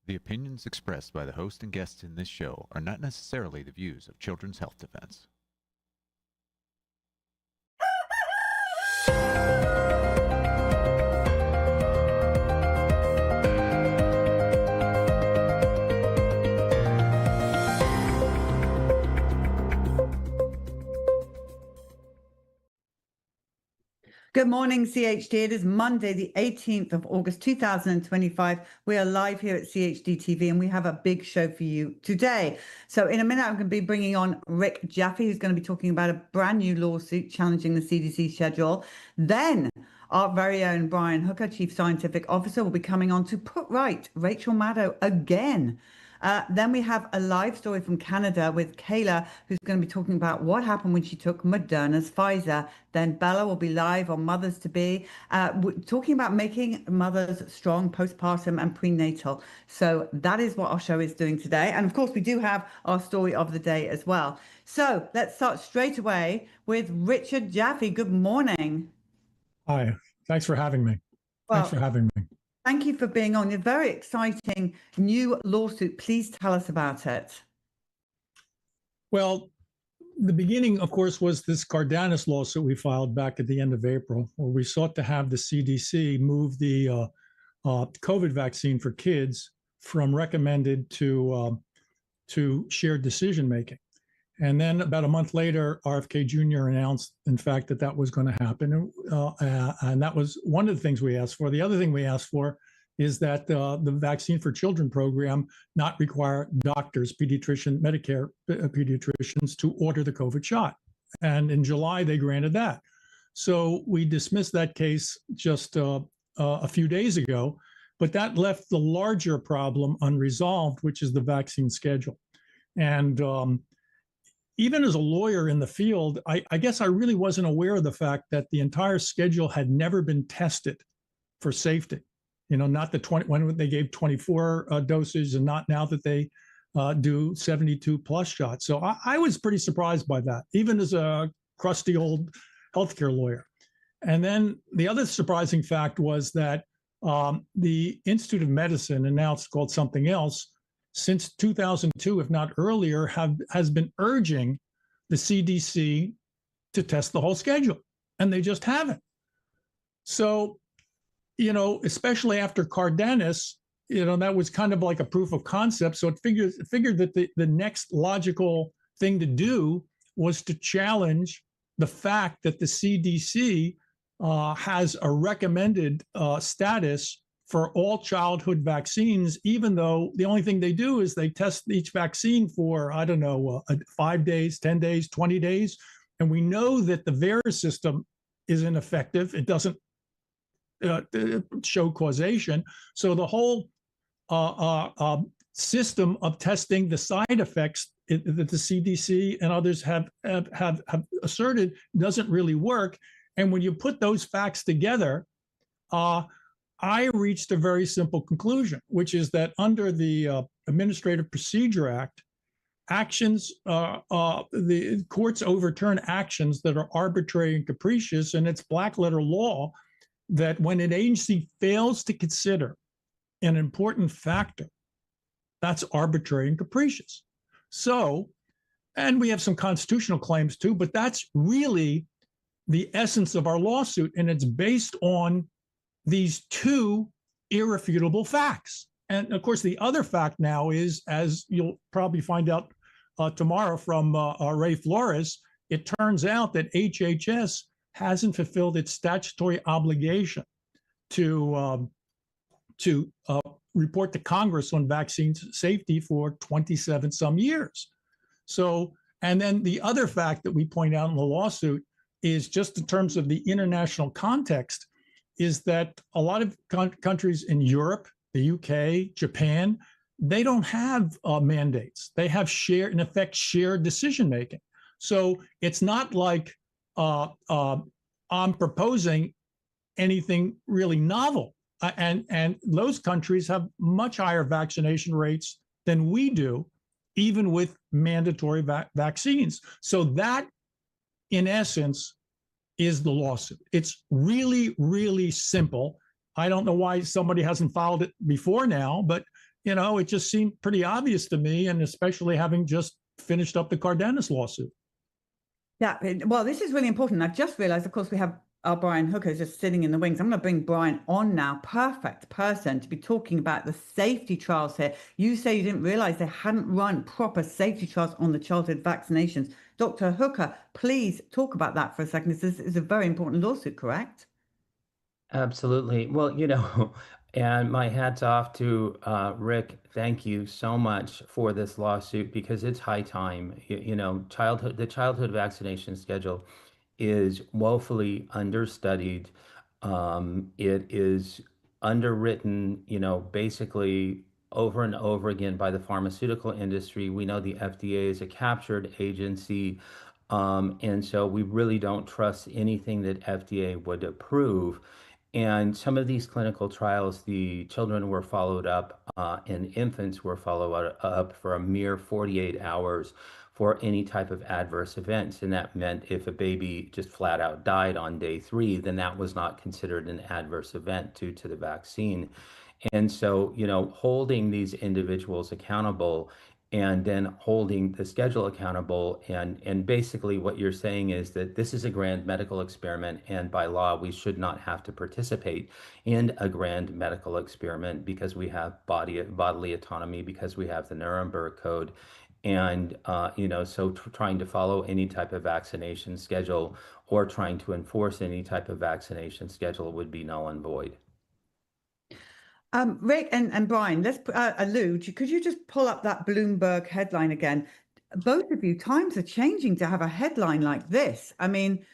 The opinions expressed by the host and guests in this show are not necessarily the views of Children's Health Defense. Good morning, CHD. It is Monday, the 18th of August, 2025. We are live here at CHD TV, and we have a big show for you today. So in a minute, I'm going to be bringing on Rick Jaffe, who's going to be talking about a brand new lawsuit challenging the CDC schedule. Then our very own Brian Hooker, Chief Scientific Officer, will be coming on to put right Rachel Maddow again. Then we have a live story from Canada with Kayla, who's going to be talking about what happened when she took Moderna's Pfizer. Then Bella will be live on Mothers to Be, talking about making mothers strong postpartum and prenatal. So that is what our show is doing today. And of course, we do have our story of the day as well. So let's start straight away with Richard Jaffe. Good morning. Hi, thanks for having me. Thanks for having me. Thank you for being on. A very exciting new lawsuit. Please tell us about it. Well, the beginning, of course, was this Cardenas lawsuit we filed back at the end of April, where we sought to have the CDC move the COVID vaccine for kids from recommended to shared decision making. And then about a month later, RFK Jr. announced, in fact, that that was going to happen. And that was one of the things we asked for. The other thing we asked for is that the Vaccine for Children program not require doctors, Medicare pediatricians to order the COVID shot. And in July, they granted that. So we dismissed that case just a few days ago, but that left the larger problem unresolved, which is the vaccine schedule. And even as a lawyer in the field, I guess I really wasn't aware of the fact that the entire schedule had never been tested for safety. You know, not the 20 when they gave 24 doses, and not now that they do 72 plus shots. So I was pretty surprised by that, even as a crusty old healthcare lawyer. And then the other surprising fact was that the Institute of Medicine, and now it's called something else, since 2002, if not earlier, has been urging the CDC to test the whole schedule, and they just haven't. So, you know, especially after Cardenas, you know, that was kind of like a proof of concept. So it figured that the next logical thing to do was to challenge the fact that the CDC has a recommended status for all childhood vaccines, even though the only thing they do is they test each vaccine for, I don't know, 5 days, 10 days, 20 days. And we know that the VAERS system is ineffective. It doesn't show causation. So the whole system of testing the side effects that the CDC and others have asserted doesn't really work. And when you put those facts together, I reached a very simple conclusion, which is that under the Administrative Procedure Act, the courts overturn actions that are arbitrary and capricious, and it's black letter law that when an agency fails to consider an important factor, that's arbitrary and capricious. So, and we have some constitutional claims too, but that's really the essence of our lawsuit, and it's based on these two irrefutable facts. And of course, the other fact now is, as you'll probably find out tomorrow from Ray Flores, it turns out that HHS hasn't fulfilled its statutory obligation to report to Congress on vaccine safety for 27 some years. So, and then the other fact that we point out in the lawsuit is, just in terms of the international context, is that a lot of countries in Europe, the UK, Japan, they don't have mandates. They have shared decision making. So it's not like I'm proposing anything really novel. And those countries have much higher vaccination rates than we do, even with mandatory vaccines. So that, in essence, is the lawsuit. It's really, really simple. I don't know why somebody hasn't filed it before now, but it just seemed pretty obvious to me, and especially having just finished up the Cardenas lawsuit. Yeah, well, this is really important. I've just realized, of course, we have our Brian Hooker just sitting in the wings. I'm going to bring Brian on now. Perfect person to be talking about the safety trials here. You say you didn't realize they hadn't run proper safety trials on the childhood vaccinations. Dr. Hooker, please talk about that for a second. This is a very important lawsuit, correct? Absolutely. Well, and my hat's off to Rick. Thank you so much for this lawsuit because it's high time. The childhood vaccination schedule is woefully understudied. It is underwritten, basically over and over again by the pharmaceutical industry. We know the FDA is a captured agency. And so we really don't trust anything that FDA would approve. And some of these clinical trials, the children were followed up and infants were followed up for a mere 48 hours for any type of adverse events. And that meant if a baby just flat out died on day 3, then that was not considered an adverse event due to the vaccine. And so, holding these individuals accountable and then holding the schedule accountable. And basically what you're saying is that this is a grand medical experiment, and by law, we should not have to participate in a grand medical experiment because we have bodily autonomy, because we have the Nuremberg Code. And, so trying to follow any type of vaccination schedule or trying to enforce any type of vaccination schedule would be null and void. Rick and Brian, let's allude. Could you just pull up that Bloomberg headline again? Both of you, times are changing to have a headline like this. I mean,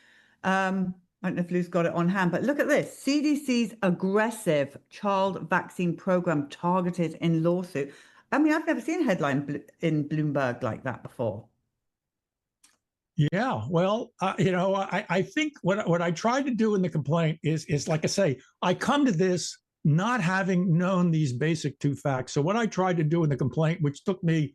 I don't know if Lou's got it on hand, but look at this. CDC's aggressive child vaccine program targeted in lawsuit. I mean, I've never seen a headline in Bloomberg like that before. Yeah, well, I think what I tried to do in the complaint is like I say, I come to this not having known these basic 2 facts. So what I tried to do in the complaint, which took me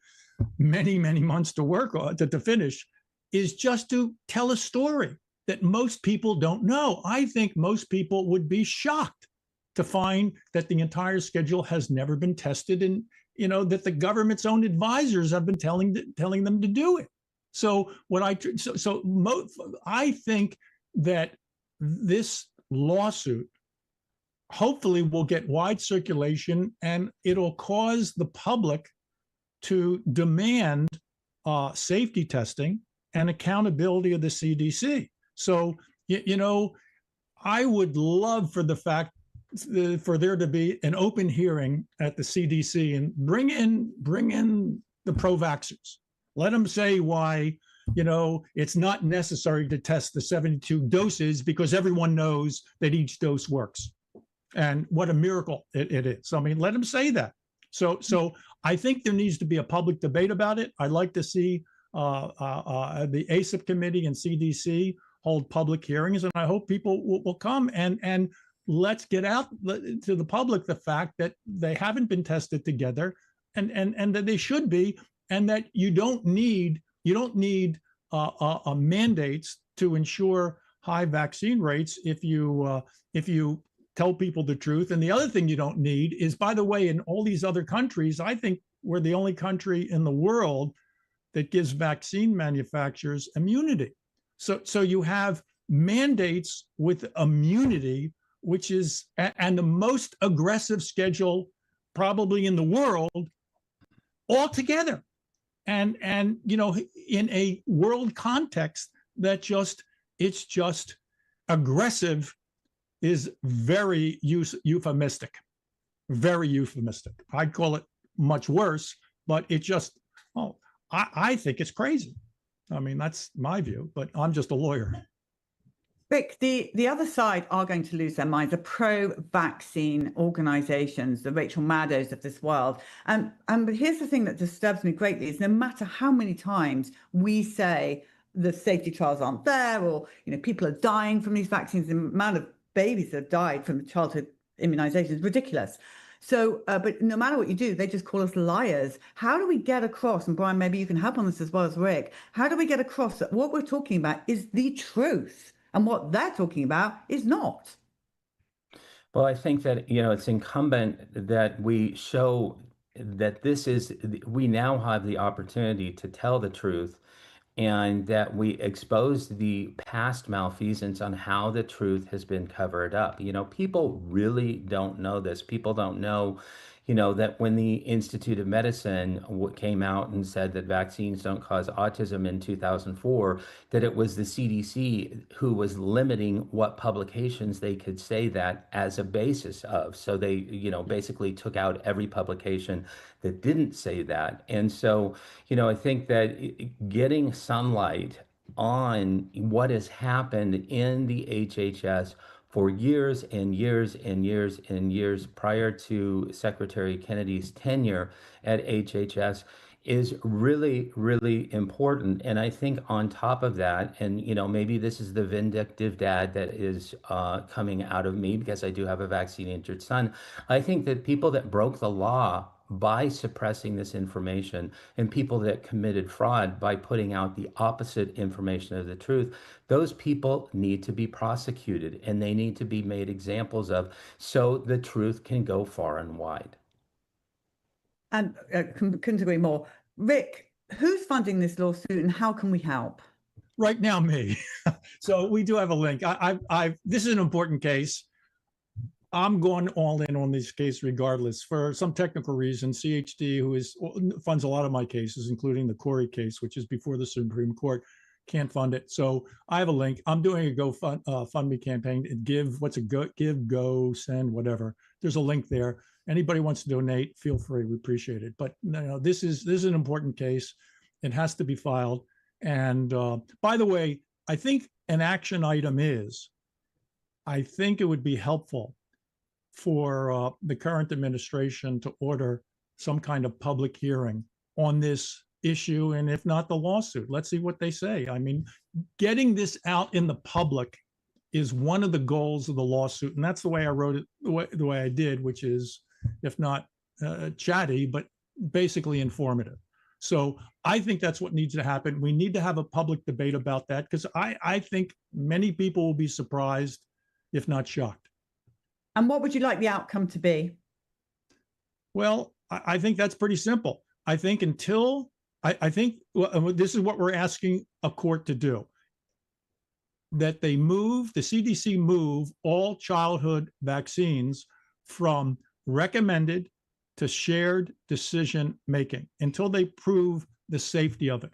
many, many months to work on to finish, is just to tell a story that most people don't know. I think most people would be shocked to find that the entire schedule has never been tested, and that the government's own advisors have been telling them to do it. So I think that this lawsuit hopefully will get wide circulation, and it'll cause the public to demand safety testing and accountability of the CDC. So, I would love for there to be an open hearing at the CDC and bring in the pro-vaxxers. Let them say why, it's not necessary to test the 72 doses because everyone knows that each dose works. And what a miracle it is. I mean, let them say that. So I think there needs to be a public debate about it. I'd like to see the ACIP committee and CDC hold public hearings, and I hope people will come and let's get out to the public the fact that they haven't been tested together, and that they should be, and that you don't need mandates to ensure high vaccine rates if you tell people the truth. And the other thing you don't need is, by the way, in all these other countries, I think we're the only country in the world that gives vaccine manufacturers immunity. So you have mandates with immunity, which is, and the most aggressive schedule probably in the world altogether. And in a world context that it's just aggressive is very euphemistic, very euphemistic. I'd call it much worse, but it just, I think it's crazy. I mean, that's my view, but I'm just a lawyer. Rick, the other side are going to lose their minds, the pro-vaccine organizations, the Rachel Maddows of this world. But here's the thing that disturbs me greatly is no matter how many times we say the safety trials aren't there, or people are dying from these vaccines, the amount of babies that have died from childhood immunization is ridiculous. So, but no matter what you do, they just call us liars. How do we get across, and Brian, maybe you can help on this as well as Rick, how do we get across that what we're talking about is the truth and what they're talking about is not? Well, I think that, it's incumbent that we show that we now have the opportunity to tell the truth, and that we expose the past malfeasance on how the truth has been covered up. People really don't know this. People don't know, that when the Institute of Medicine came out and said that vaccines don't cause autism in 2004, that it was the CDC who was limiting what publications they could say that as a basis of. So they, basically took out every publication that didn't say that. And so, I think that getting sunlight on what has happened in the HHS for years and years and years and years prior to Secretary Kennedy's tenure at HHS is really, really important. And I think on top of that, and maybe this is the vindictive dad that is coming out of me because I do have a vaccine injured son. I think that people that broke the law by suppressing this information, and people that committed fraud by putting out the opposite information of the truth, those people need to be prosecuted, and they need to be made examples of, so the truth can go far and wide. And couldn't agree more. Rick, who's funding this lawsuit and how can we help? Right now, me. So we do have a link. This is an important case. I'm going all in on this case regardless. For some technical reason, CHD, funds a lot of my cases, including the Corey case, which is before the Supreme Court, can't fund it. So I have a link. I'm doing a GoFundMe campaign. Give, go, send, whatever. There's a link there. Anybody wants to donate, feel free. We appreciate it. But this is an important case. It has to be filed. And by the way, I think an action item is, I think it would be helpful for the current administration to order some kind of public hearing on this issue, and if not the lawsuit, let's see what they say. I mean, getting this out in the public is one of the goals of the lawsuit, and that's the way I wrote it, the way I did, which is, if not chatty, but basically informative. So I think that's what needs to happen. We need to have a public debate about that, because I think many people will be surprised, if not shocked. And what would you like the outcome to be? Well, I think that's pretty simple. I think this is what we're asking a court to do, that the CDC move all childhood vaccines from recommended to shared decision making until they prove the safety of it.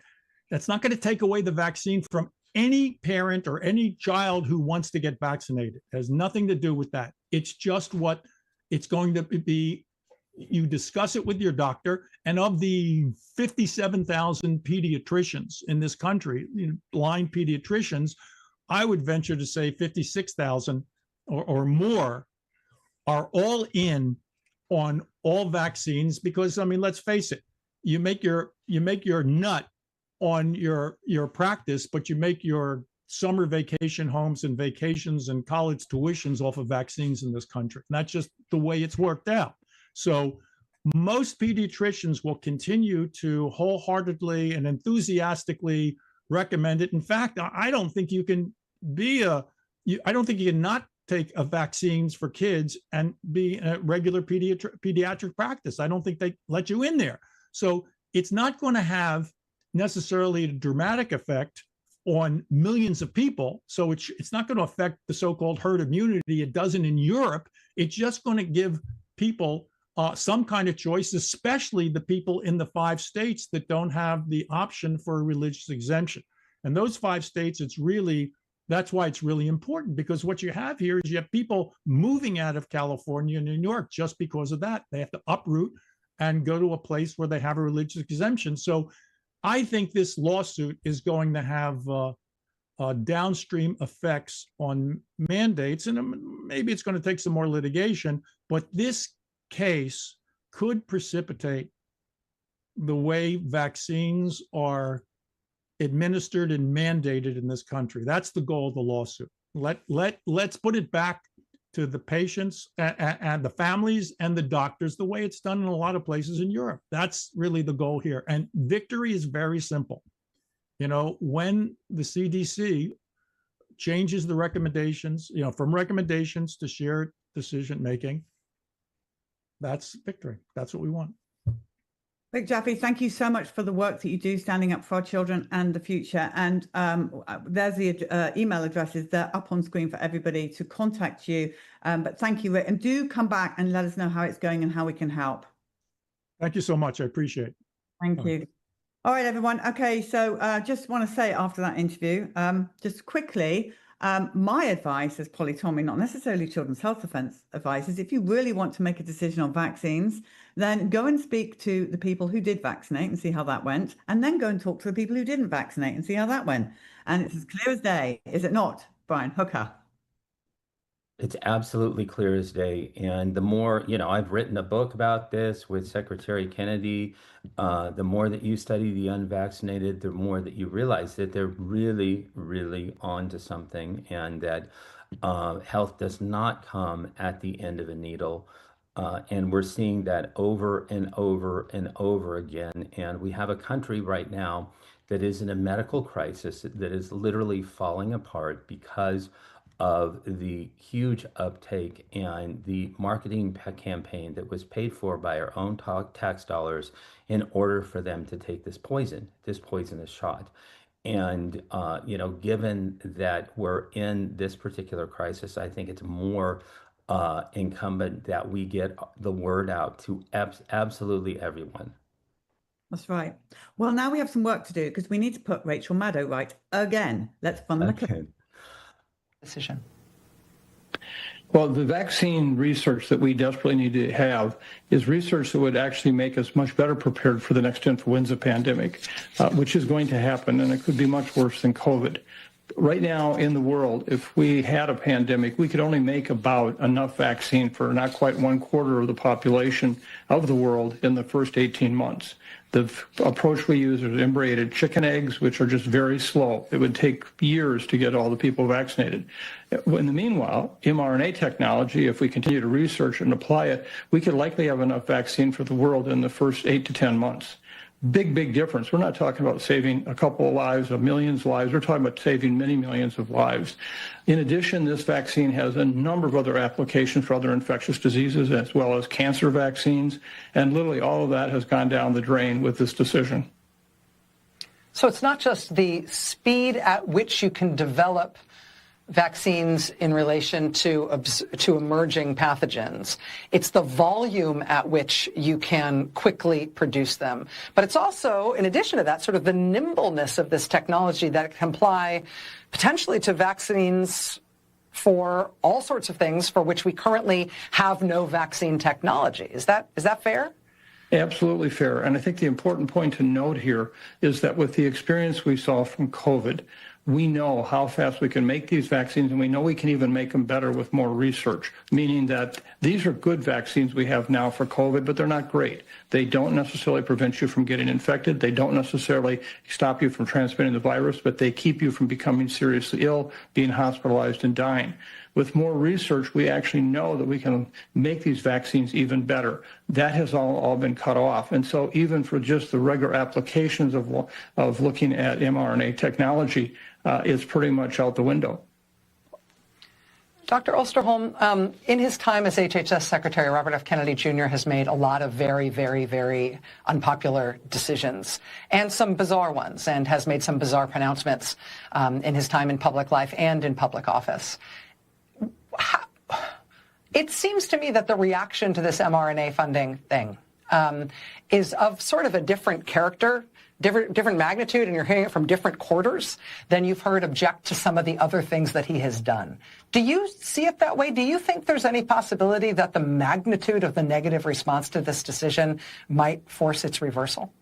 That's not going to take away the vaccine from any parent or any child who wants to get vaccinated. It has nothing to do with that. It's just what it's going to be. You discuss it with your doctor, and of the 57,000 pediatricians in this country, blind pediatricians, I would venture to say 56,000 or more are all in on all vaccines, because, I mean, let's face it, you make your nut on your practice, but you make your summer vacation homes and vacations and college tuitions off of vaccines in this country. And that's just the way it's worked out. So most pediatricians will continue to wholeheartedly and enthusiastically recommend it. In fact, I don't think you can not take a vaccines for kids and be a regular pediatric practice. I don't think they let you in there. So it's not going to have necessarily a dramatic effect on millions of people. So it's not going to affect the so-called herd immunity. It doesn't in Europe. It's just going to give people some kind of choice, especially the people in the 5 states that don't have the option for a religious exemption. And those 5 states, that's why it's really important, because what you have here is you have people moving out of California and New York just because of that. They have to uproot and go to a place where they have a religious exemption. So I think this lawsuit is going to have downstream effects on mandates, and maybe it's going to take some more litigation, but this case could precipitate the way vaccines are administered and mandated in this country. That's the goal of the lawsuit. Let's put it back to the patients and the families and the doctors, the way it's done in a lot of places in Europe. That's really the goal here. And victory is very simple. When the CDC changes the recommendations, from recommendations to shared decision making, that's victory. That's what we want. Rick Jaffe, thank you so much for the work that you do standing up for our children and the future. And there's the email addresses. They're up on screen for everybody to contact you. But thank you, Rick. And do come back and let us know how it's going and how we can help. Thank you so much. I appreciate it. Thank you. All right, everyone. Okay, so just want to say after that interview, just quickly, my advice as Polly Tommy, not necessarily children's health defense advice, is if you really want to make a decision on vaccines, then go and speak to the people who did vaccinate and see how that went, and then go and talk to the people who didn't vaccinate and see how that went. And it's as clear as day, is it not, Brian Hooker? It's absolutely clear as day. And the more, I've written a book about this with Secretary Kennedy. The more that you study the unvaccinated, the more that you realize that they're really, really on to something, and that health does not come at the end of a needle. And we're seeing that over and over and over again. And we have a country right now that is in a medical crisis that is literally falling apart because of the huge uptake and the marketing campaign that was paid for by our own tax dollars in order for them to take this poisonous shot. And, given that we're in this particular crisis, I think it's more incumbent that we get the word out to absolutely everyone. That's right. Well, now we have some work to do because we need to put Rachel Maddow right again. Let's fund the clip. Decision. Well, the vaccine research that we desperately need to have is research that would actually make us much better prepared for the next influenza pandemic, which is going to happen, and it could be much worse than COVID. Right now in the world, if we had a pandemic, we could only make about enough vaccine for not quite 1/4 of the population of the world in the first 18 months. The approach we use is embryonated chicken eggs, which are just very slow. It would take years to get all the people vaccinated. In the meanwhile, mRNA technology, if we continue to research and apply it, we could likely have enough vaccine for the world in the first 8 to 10 months. Big, big difference. We're not talking about saving a couple of lives, of millions of lives. We're talking about saving many millions of lives. In addition, this vaccine has a number of other applications for other infectious diseases, as well as cancer vaccines. And literally all of that has gone down the drain with this decision. So it's not just the speed at which you can develop vaccines in relation to emerging pathogens. It's the volume at which you can quickly produce them. But it's also, in addition to that, sort of the nimbleness of this technology that can apply potentially to vaccines for all sorts of things for which we currently have no vaccine technology. Is that fair? Absolutely fair. And I think the important point to note here is that with the experience we saw from COVID, we know how fast we can make these vaccines, and we know we can even make them better with more research, meaning that these are good vaccines we have now for COVID, but they're not great. They don't necessarily prevent you from getting infected. They don't necessarily stop you from transmitting the virus, but they keep you from becoming seriously ill, being hospitalized, and dying. With more research, we actually know that we can make these vaccines even better. That has all been cut off. And so even for just the regular applications of looking at mRNA technology, it's pretty much out the window. Dr. Osterholm, in his time as HHS Secretary, Robert F. Kennedy Jr. has made a lot of very, very, very unpopular decisions, and some bizarre ones, and has made some bizarre pronouncements in his time in public life and in public office. It seems to me that the reaction to this mRNA funding thing is of sort of a different character, different magnitude, and you're hearing it from different quarters than you've heard object to some of the other things that he has done. Do you see it that way? Do you think there's any possibility that the magnitude of the negative response to this decision might force its reversal?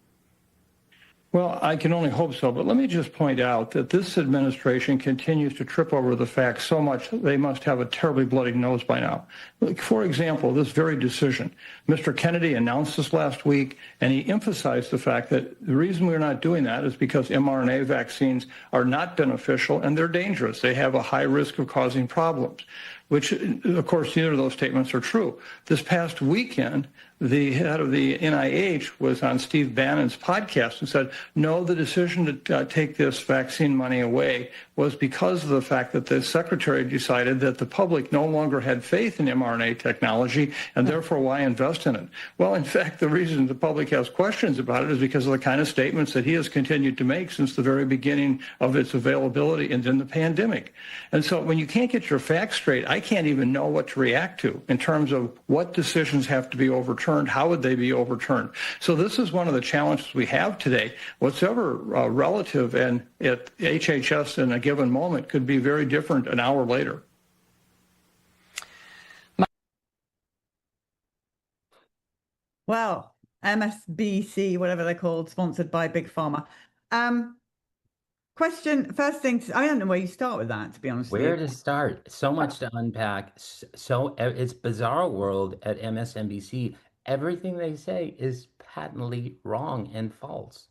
Well, I can only hope so, but let me just point out that this administration continues to trip over the facts so much they must have a terribly bloody nose by now. For example, this very decision. Mr. Kennedy announced this last week, and he emphasized the fact that the reason we're not doing that is because mRNA vaccines are not beneficial and they're dangerous. They have a high risk of causing problems, which, of course, neither of those statements are true. This past weekend, the head of the NIH was on Steve Bannon's podcast and said, no, the decision to take this vaccine money away was because of the fact that the secretary decided that the public no longer had faith in mRNA technology, and therefore why invest in it? Well, in fact, the reason the public has questions about it is because of the kind of statements that he has continued to make since the very beginning of its availability and in the pandemic. And so when you can't get your facts straight, I can't even know what to react to in terms of what decisions have to be overturned, how would they be overturned. So this is one of the challenges we have today. Whatever relative and at HHS in a given moment could be very different an hour later. Well, MSBC, whatever they're called, sponsored by Big Pharma. Question, first thing, I don't know where you start with that, to be honest with you. Where to start? So much to unpack. So it's bizarre world at MSNBC. Everything they say is patently wrong and false.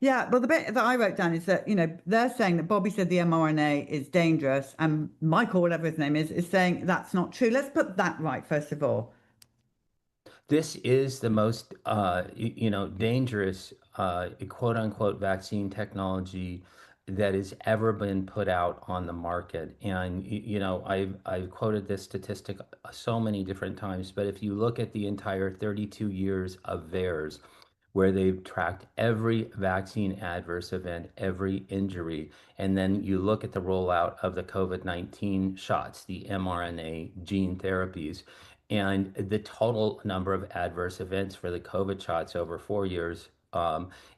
Yeah, well, the bit that I wrote down is that, they're saying that Bobby said the mRNA is dangerous, and Michael, whatever his name is saying that's not true. Let's put that right, first of all. This is the most, dangerous, quote unquote, vaccine technology that has ever been put out on the market. And, I've quoted this statistic so many different times, but if you look at the entire 32 years of VAERS, where they've tracked every vaccine adverse event, every injury, and then you look at the rollout of the COVID-19 shots, the mRNA gene therapies, and the total number of adverse events for the COVID shots over 4 years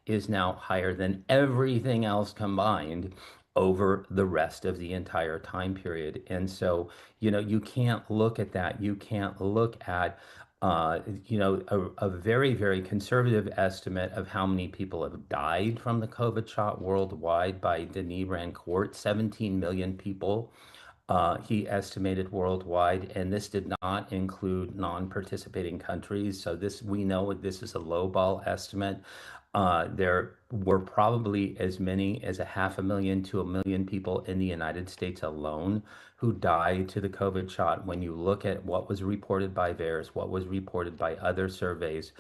is now higher than everything else combined over the rest of the entire time period. And so, you can't look at that. You can't look at a very, very conservative estimate of how many people have died from the COVID shot worldwide by Denis Rancourt, 17 million people. He estimated worldwide, and this did not include non-participating countries. So we know this is a lowball estimate. There were probably as many as 500,000 to 1 million people in the United States alone who died to the COVID shot. When you look at what was reported by VAERS, what was reported by other surveys,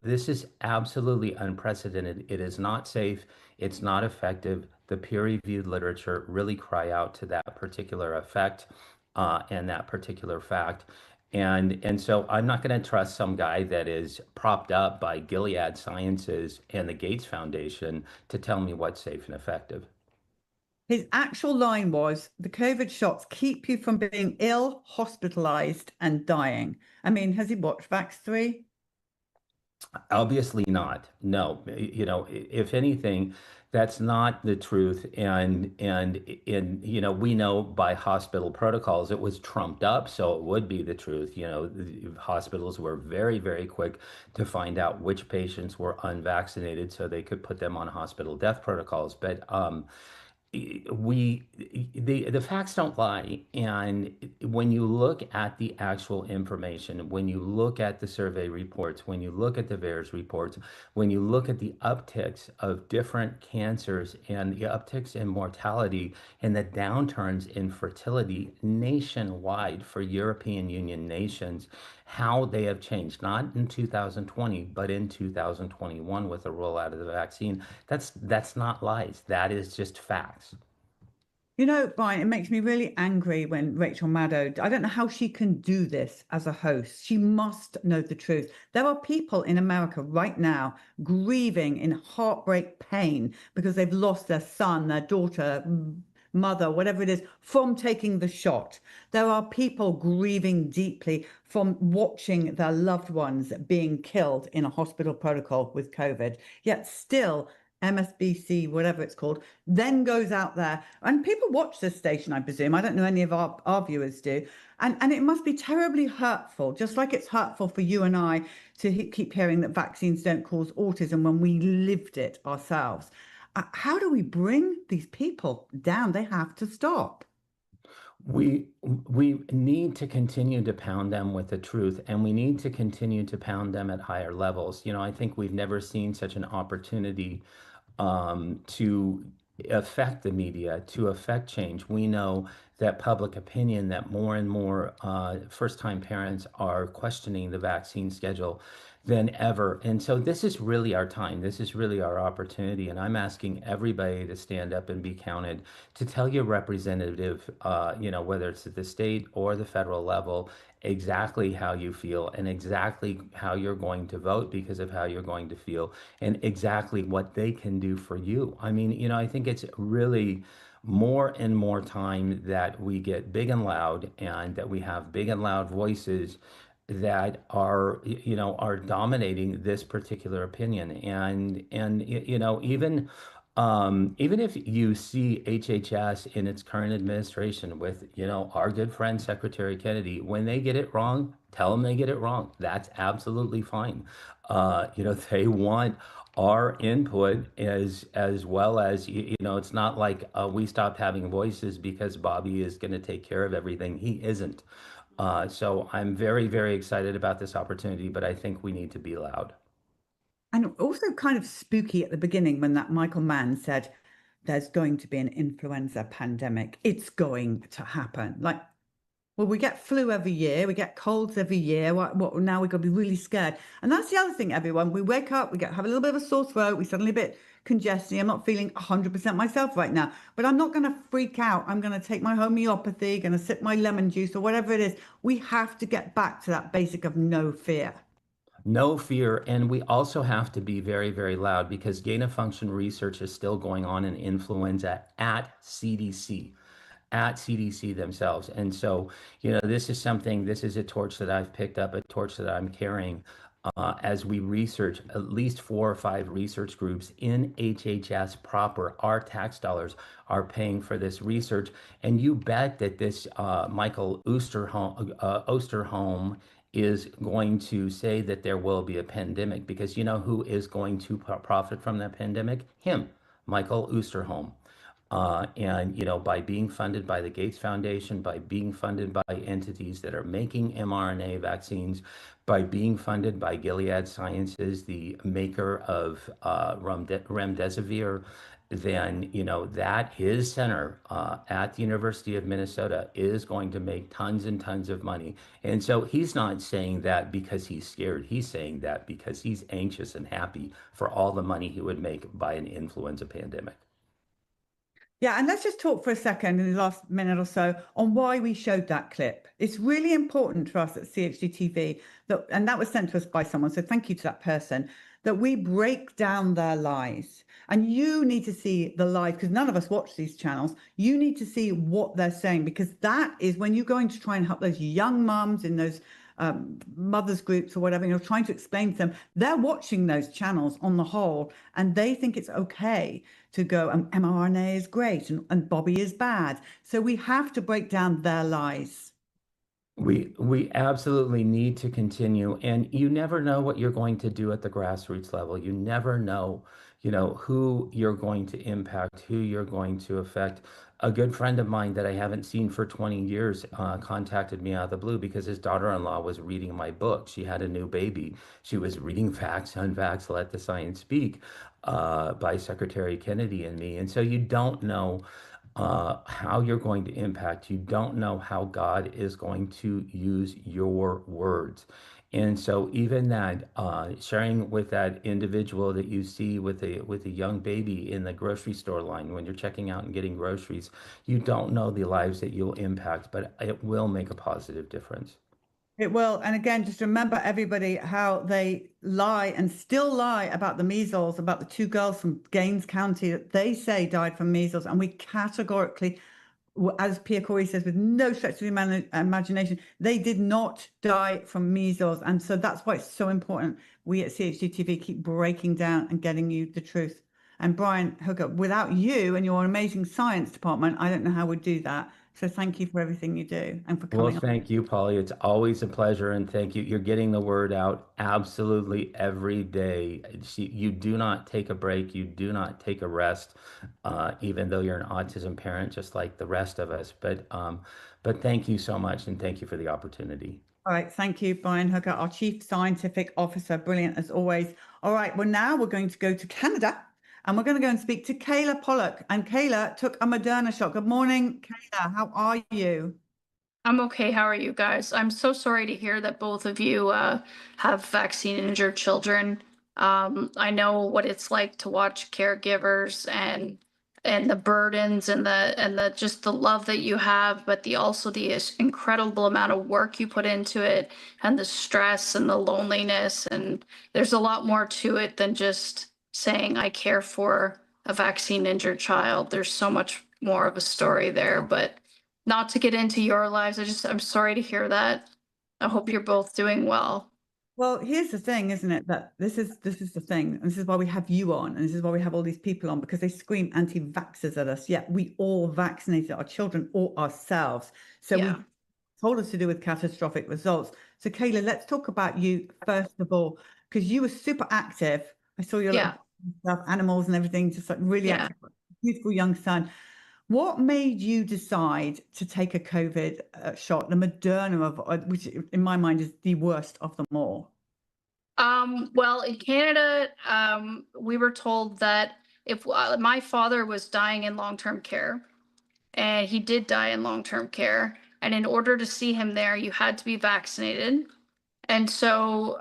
this is absolutely unprecedented. It is not safe. It's not effective. The peer-reviewed literature really cry out to that particular effect and that particular fact. And so I'm not going to trust some guy that is propped up by Gilead Sciences and the Gates Foundation to tell me what's safe and effective. His actual line was, the COVID shots keep you from being ill, hospitalized, and dying. I mean, has he watched Vax 3? Obviously not. No, if anything, that's not the truth. And we know by hospital protocols, it was trumped up. So it would be the truth. The hospitals were very, very quick to find out which patients were unvaccinated so they could put them on hospital death protocols. But the facts don't lie. And when you look at the actual information, when you look at the survey reports, when you look at the VAERS reports, when you look at the upticks of different cancers and the upticks in mortality and the downturns in fertility nationwide for European Union nations, how they have changed, not in 2020, but in 2021 with the rollout of the vaccine. That's not lies. That is just facts. Brian, it makes me really angry when Rachel Maddow, I don't know how she can do this as a host. She must know the truth. There are people in America right now grieving in heartbreak pain because they've lost their son, their daughter, mother, whatever it is, from taking the shot. There are people grieving deeply from watching their loved ones being killed in a hospital protocol with COVID. Yet still, MSBC, whatever it's called, then goes out there. And people watch this station, I presume. I don't know any of our viewers do. And it must be terribly hurtful, just like it's hurtful for you and I to keep hearing that vaccines don't cause autism when we lived it ourselves. How do we bring these people down? They have to stop. We need to continue to pound them with the truth, and we need to continue to pound them at higher levels. I think we've never seen such an opportunity to affect the media, to affect change. We know that public opinion, that more and more first-time parents are questioning the vaccine schedule than ever. And so this is really our time. This is really our opportunity. And I'm asking everybody to stand up and be counted, to tell your representative, whether it's at the state or the federal level, exactly how you feel and exactly how you're going to vote because of how you're going to feel and exactly what they can do for you. I mean, I think it's really more and more time that we get big and loud and that we have big and loud voices that are dominating this particular opinion. And even if you see HHS in its current administration with, our good friend Secretary Kennedy, when they get it wrong, tell them they get it wrong. That's absolutely fine. They want our input as well as, it's not like we stopped having voices because Bobby is going to take care of everything. He isn't. So I'm very, very excited about this opportunity, but I think we need to be loud. And also kind of spooky at the beginning when that Michael Mann said, there's going to be an influenza pandemic. It's going to happen. Like, well, we get flu every year. We get colds every year. What now we've got to be really scared. And that's the other thing, everyone. We wake up, have a little bit of a sore throat. We suddenly a bit congested. I'm not feeling 100% myself right now, but I'm not going to freak out. I'm going to take my homeopathy, going to sip my lemon juice or whatever it is. We have to get back to that basic of no fear. No fear. And we also have to be very, very loud because gain of function research is still going on in influenza at CDC themselves. And so, this is a torch that I've picked up, a torch that I'm carrying as we research at least 4 or 5 research groups in HHS proper. Our tax dollars are paying for this research. And you bet that this Michael Osterholm is going to say that there will be a pandemic because who is going to profit from that pandemic? Him, Michael Osterholm. And by being funded by the Gates Foundation, by being funded by entities that are making mRNA vaccines, by being funded by Gilead Sciences, the maker of remdesivir, then that his center at the University of Minnesota is going to make tons and tons of money. And so he's not saying that because he's scared. He's saying that because he's anxious and happy for all the money he would make by an influenza pandemic. Yeah, and let's just talk for a second in the last minute or so on why we showed that clip. It's really important for us at CHD TV, and that was sent to us by someone, so thank you to that person, that we break down their lies. And you need to see the lies, because none of us watch these channels. You need to see what they're saying, because that is when you're going to try and help those young mums in those mothers groups or whatever, you're trying to explain to them, they're watching those channels on the whole, and they think it's okay to go, mRNA is great and Bobby is bad. So we have to break down their lies. We absolutely need to continue, and you never know what you're going to do at the grassroots level. You never know, who you're going to impact, who you're going to affect. A good friend of mine that I haven't seen for 20 years contacted me out of the blue because his daughter-in-law was reading my book. She had a new baby. She was reading Facts, Unfacts, Let the Science Speak by Secretary Kennedy and me. And so you don't know how you're going to impact. You don't know how God is going to use your words. And so even that sharing with that individual that you see with a young baby in the grocery store line when you're checking out and getting groceries, you don't know the lives that you'll impact, but it will make a positive difference. It will. And again, just remember everybody how they lie and still lie about the measles, about the 2 girls from Gaines County that they say died from measles. And we categorically, as Pia Corey says, with no stretch of the imagination, they did not die from measles. And so that's why it's so important we at CHD TV keep breaking down and getting you the truth. And Brian Hooker, without you and your amazing science department, I don't know how we'd do that. So thank you for everything you do and for coming Well, thank you, Polly. It's always a pleasure, and thank you. You're getting the word out absolutely every day. You do not take a break. You do not take a rest, even though you're an autism parent, just like the rest of us. But thank you so much, and thank you for the opportunity. All right. Thank you, Brian Hooker, our Chief Scientific Officer. Brilliant, as always. All right. Well, now we're going to go to Canada. And we're going to go and speak to Kayla Pollock. And Kayla took a Moderna shot. Good morning, Kayla. How are you? I'm okay. How are you guys? I'm so sorry to hear that both of you have vaccine injured children. I know what it's like to watch caregivers and the burdens and the just the love that you have, but also the incredible amount of work you put into it and the stress and the loneliness. And there's a lot more to it than just saying I care for a vaccine injured child. There's so much more of a story there, but not to get into your lives. I'm sorry to hear that. I hope you're both doing well. Well, here's the thing, isn't it? That this is the thing, and this is why we have you on, and this is why we have all these people on, because they scream anti-vaxxers at us. Yet we all vaccinated our children or ourselves. So Yeah. we told us to do with catastrophic results. So Kayla, let's talk about you first of all, because you were super active. I saw your Yeah. stuff, animals and everything, just like really Yeah. active, beautiful young son. What made you decide to take a COVID shot, the Moderna of, which in my mind is the worst of them all? Well, in Canada, we were told that if my father was dying in long-term care, and he did die in long-term care, and in order to see him there, you had to be vaccinated. And so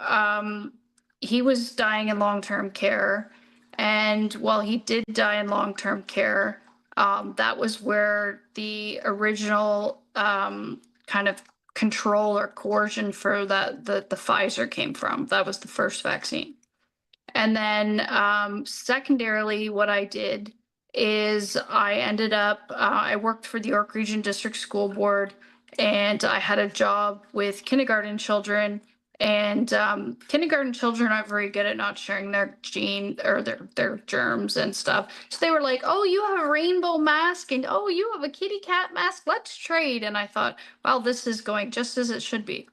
he was dying in long-term care. And while he did die in long-term care, that was where the original kind of control or coercion for the Pfizer came from. That was the first vaccine. And then secondarily, what I did is I ended up, I worked for the York Region District School Board, and I had a job with kindergarten children. And kindergarten children aren't very good at not sharing their gene or their germs and stuff. So they were like, oh, you have a rainbow mask, and oh, you have a kitty cat mask. Let's trade. And I thought, wow, this is going just as it should be.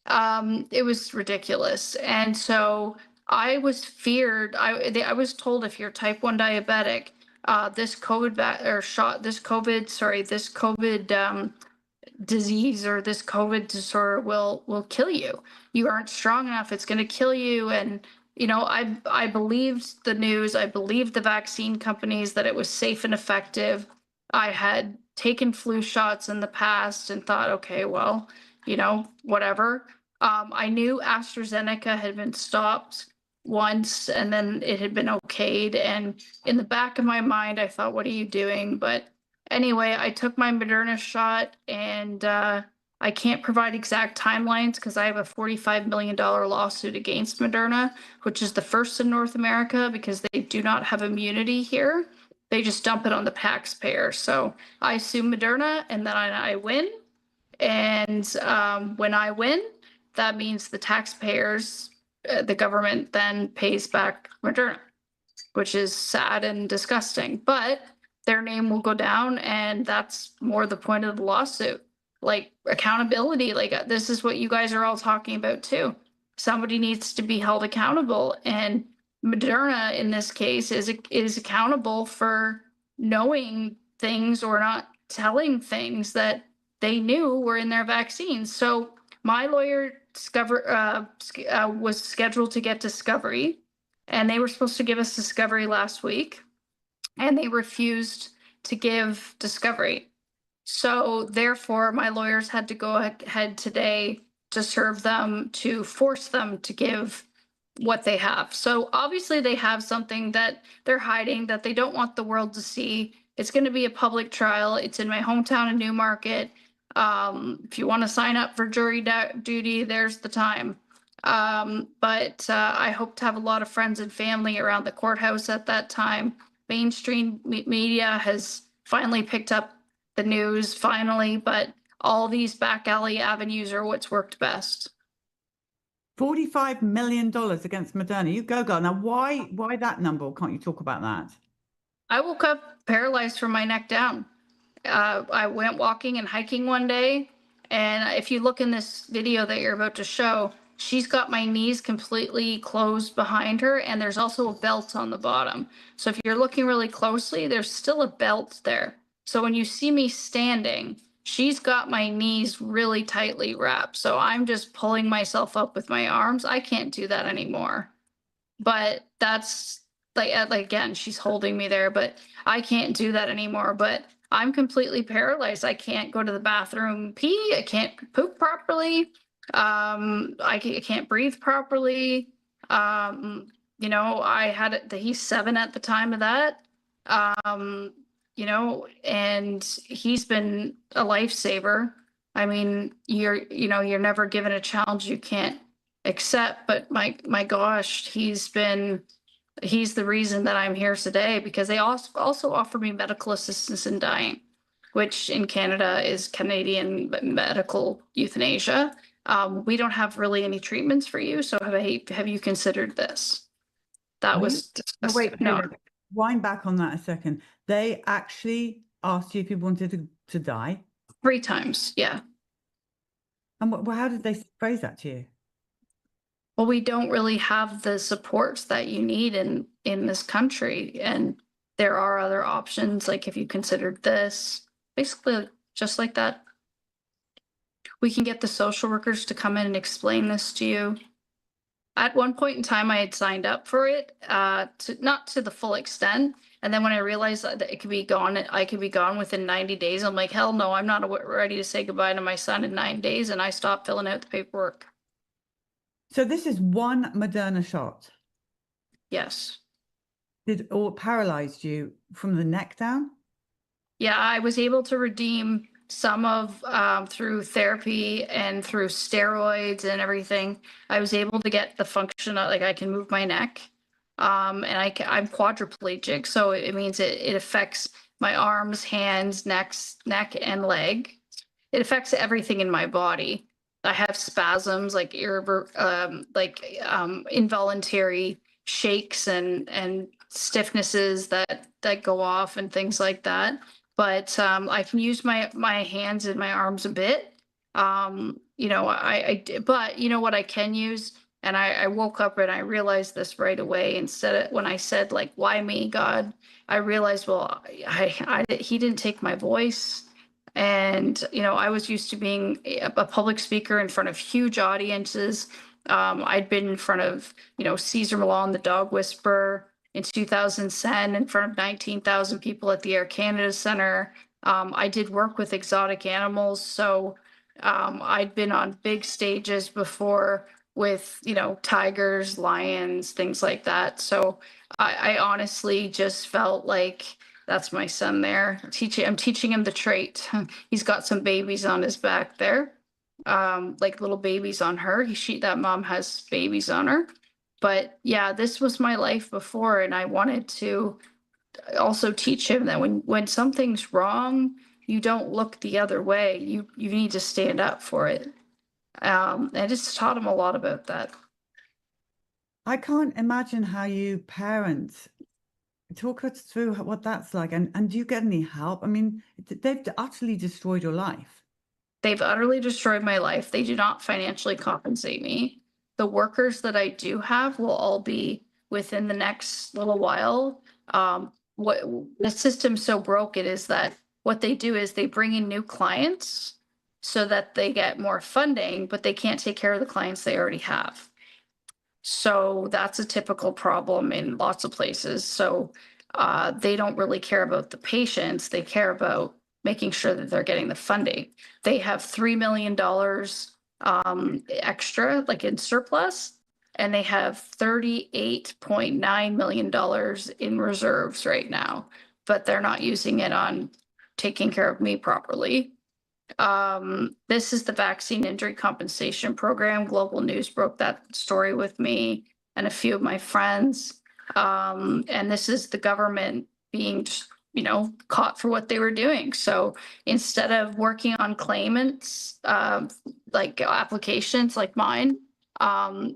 It was ridiculous. And so I was feared. I was told if you're type 1 diabetic, this COVID disease or this COVID disorder will kill you. You aren't strong enough. It's going to kill you. And I believed the news. I believed the vaccine companies that it was safe and effective. I had taken flu shots in the past and thought, okay, well, whatever. I knew AstraZeneca had been stopped once and then it had been okayed. And in the back of my mind, I thought, what are you doing? But anyway, I took my Moderna shot, and I can't provide exact timelines because I have a $45 million lawsuit against Moderna, which is the first in North America because they do not have immunity here. They just dump it on the taxpayer. So I sue Moderna, and then I win. And when I win, that means the taxpayers, the government then pays back Moderna, which is sad and disgusting. But their name will go down, and that's more the point of the lawsuit. Like accountability, like this is what you guys are all talking about too. Somebody needs to be held accountable, and Moderna in this case is accountable for knowing things or not telling things that they knew were in their vaccines. So my lawyer was scheduled to get discovery, and they were supposed to give us discovery last week, and they refused to give discovery. So therefore, my lawyers had to go ahead today to serve them, to force them to give what they have. So obviously they have something that they're hiding that they don't want the world to see. It's going to be a public trial. It's in my hometown in Newmarket. If you want to sign up for jury duty, there's the time. But I hope to have a lot of friends and family around the courthouse at that time. Mainstream media has finally picked up the news, but all these back alley avenues are what's worked best. $45 million against Moderna. You go, girl. Now, why that number? Can't you talk about that? I woke up paralyzed from my neck down. I went walking and hiking one day, and if you look in this video that you're about to show, she's got my knees completely closed behind her, and there's also a belt on the bottom. So if you're looking really closely, there's still a belt there. So when you see me standing, she's got my knees really tightly wrapped. So I'm just pulling myself up with my arms. I can't do that anymore. But that's like again, she's holding me there, but I can't do that anymore. But I'm completely paralyzed. I can't go to the bathroom, pee. I can't poop properly. I can't breathe properly. You know, he's 7 at the time of that. You know, and he's been a lifesaver. I mean, you're never given a challenge you can't accept, but my gosh, he's the reason that I'm here today, because they also offer me medical assistance in dying, which in Canada is Canadian medical euthanasia. We don't have really any treatments for you, so have you considered this? That was Wait, no. wind back on that a second. They actually asked you if you wanted to die? 3 times, yeah. And how did they phrase that to you? Well, we don't really have the supports that you need in this country, and there are other options, like if you considered this, basically just like that. We can get the social workers to come in and explain this to you. At one point in time, I had signed up for it, not to the full extent. And then when I realized that it could be gone, I could be gone within 90 days. I'm like, hell no, I'm not ready to say goodbye to my son in 9 days. And I stopped filling out the paperwork. So this is one Moderna shot. Yes. Or paralyzed you from the neck down? Yeah, I was able to redeem some of through therapy and through steroids and everything. I was able to get the function of, like, I can move my neck, and I'm quadriplegic, so it means it affects my arms, hands, neck, and leg. It affects everything in my body. I have spasms, like involuntary shakes and stiffnesses that go off and things like that. But I can use my hands and my arms a bit. You know, but you know what I can use? And I woke up and I realized this right away. Instead of when I said, like, why me, God? I realized, well, he didn't take my voice. And, you know, I was used to being a public speaker in front of huge audiences. I'd been in front of, you know, Caesar Milan, the dog whisperer, in 2010 in front of 19,000 people at the Air Canada Centre. I did work with exotic animals. So I'd been on big stages before with, you know, tigers, lions, things like that. So I honestly just felt like, that's my son there. I'm teaching him the trait. He's got some babies on his back there, like little babies on her. That mom has babies on her. But yeah, this was my life before, and I wanted to also teach him that when something's wrong, you don't look the other way. You need to stand up for it. I just taught him a lot about that. I can't imagine how you parent. Talk us through what that's like, and do you get any help? I mean, they've utterly destroyed your life. They've utterly destroyed my life. They do not financially compensate me. The workers that I do have will all be within the next little while. What the system's so broken is that what they do is they bring in new clients so that they get more funding, but they can't take care of the clients they already have. So that's a typical problem in lots of places. So they don't really care about the patients. They care about making sure that they're getting the funding. They have $3 million extra, like in surplus, and they have $38.9 million in reserves right now, but they're not using it on taking care of me properly. This is the vaccine injury compensation program. Global News broke that story with me and a few of my friends. And this is the government being, you know, caught for what they were doing. So instead of working on claimants, like applications like mine,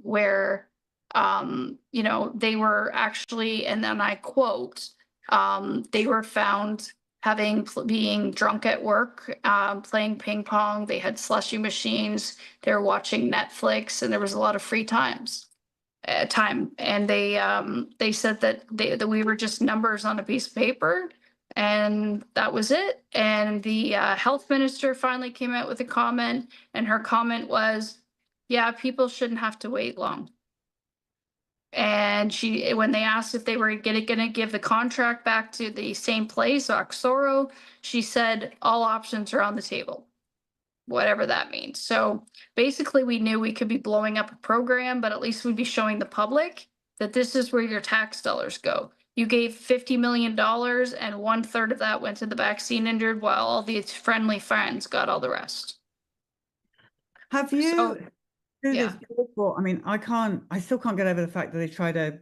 where, you know, they were actually, and then I quote, they were found being drunk at work, playing ping pong. They had slushy machines. They were watching Netflix, and there was a lot of free time. And they said that we were just numbers on a piece of paper, and that was it. And the health minister finally came out with a comment, and her comment was, "Yeah, people shouldn't have to wait long." And when they asked if they were going to give the contract back to the same place, Oxoro, she said all options are on the table, whatever that means. So basically we knew we could be blowing up a program, but at least we'd be showing the public that this is where your tax dollars go. You gave $50 million and 1/3 of that went to the vaccine injured, while all these friendly friends got all the rest. Have you, So, through yeah. this awful, I mean, I still can't get over the fact that they try to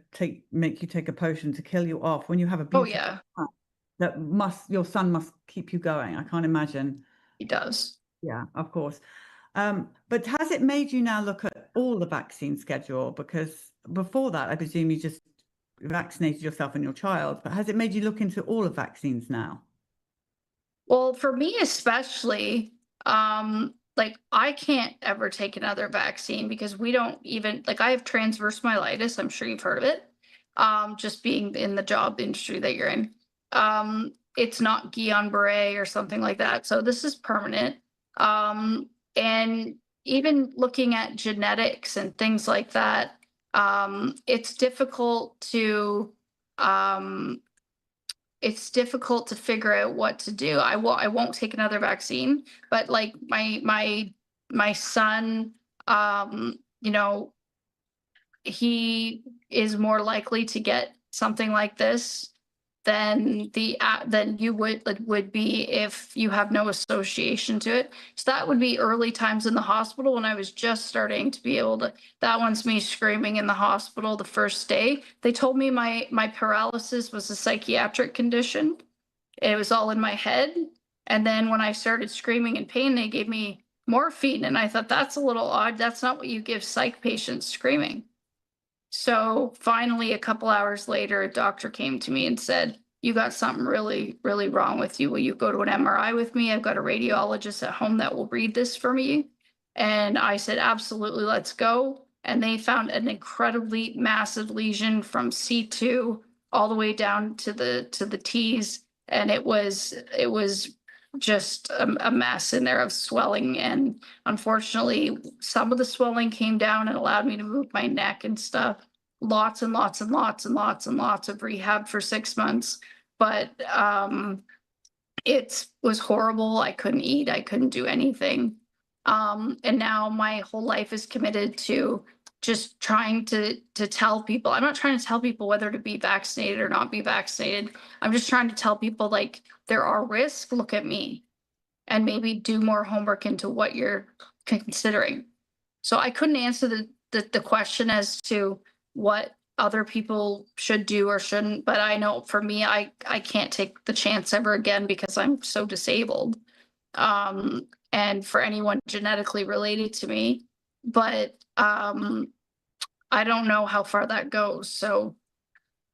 make you take a potion to kill you off when you have a Oh beautiful yeah, son your son must keep you going. I can't imagine. he does. Yeah, of course. But has it made you now look at all the vaccine schedule? Because before that, I presume you just vaccinated yourself and your child, but has it made you look into all the vaccines now? Well, for me especially, like I can't ever take another vaccine because we don't even, like, I have transverse myelitis. I'm sure you've heard of it. Just being in the job industry that you're in. It's not Guillain-Barré or something like that. So this is permanent. And even looking at genetics and things like that, it's difficult to figure out what to do. I won't take another vaccine, but like my son, you know, he is more likely to get something like this than you would be if you have no association to it. So that would be early times in the hospital when I was just starting to be able to. That one's me screaming in the hospital the first day. They told me my paralysis was a psychiatric condition. It was all in my head. And then when I started screaming in pain, they gave me morphine, and I thought that's a little odd. That's not what you give psych patients, screaming. So finally, a couple hours later, a doctor came to me and said, you got something really, really wrong with you. Will you go to an MRI with me? I've got a radiologist at home that will read this for me. And I said, absolutely, let's go. And they found an incredibly massive lesion from C2 all the way down to the T's. And it was just a mess in there of swelling. And unfortunately, some of the swelling came down and allowed me to move my neck and stuff. Lots and lots and lots and lots and lots of rehab for 6 months. But it was horrible. I couldn't eat. I couldn't do anything. And now my whole life is committed to just trying to tell people. I'm not trying to tell people whether to be vaccinated or not be vaccinated. I'm just trying to tell people, like, there are risks. Look at me, and maybe do more homework into what you're considering. So I couldn't answer the question as to what other people should do or shouldn't, but I know for me, I can't take the chance ever again because I'm so disabled. And for anyone genetically related to me, but I don't know how far that goes. So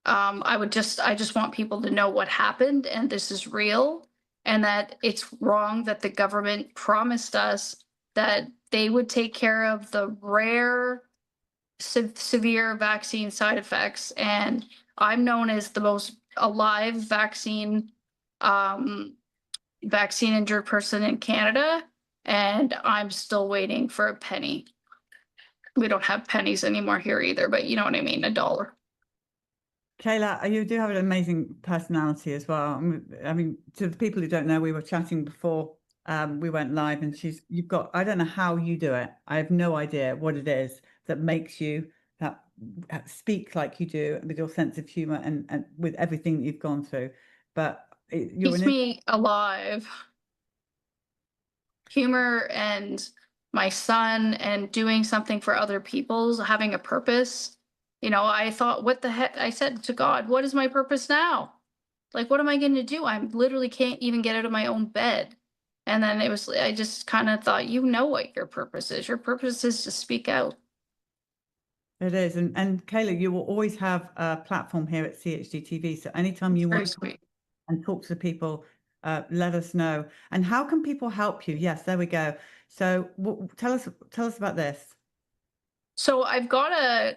I just want people to know what happened, and this is real, and that it's wrong that the government promised us that they would take care of the rare severe vaccine side effects. And I'm known as the most alive vaccine injured person in Canada, and I'm still waiting for a penny. We don't have pennies anymore here either, but you know what I mean, $1. Kayla, you do have an amazing personality as well. I mean, to the people who don't know, we were chatting before we went live, and you've got, I don't know how you do it. I have no idea what it is that makes you speak like you do, with your sense of humor and with everything that you've gone through. But Keeps me alive. Humor and my son and doing something for other people's, having a purpose. You know, I thought, what the heck? I said to God, what is my purpose now? Like, what am I going to do? I literally can't even get out of my own bed. And then I just kind of thought, you know what your purpose is. Your purpose is to speak out. It is. And Kayla, you will always have a platform here at CHD TV. So anytime you want to and talk to people, let us know. And how can people help you? Yes, there we go. So tell us about this. So I've got a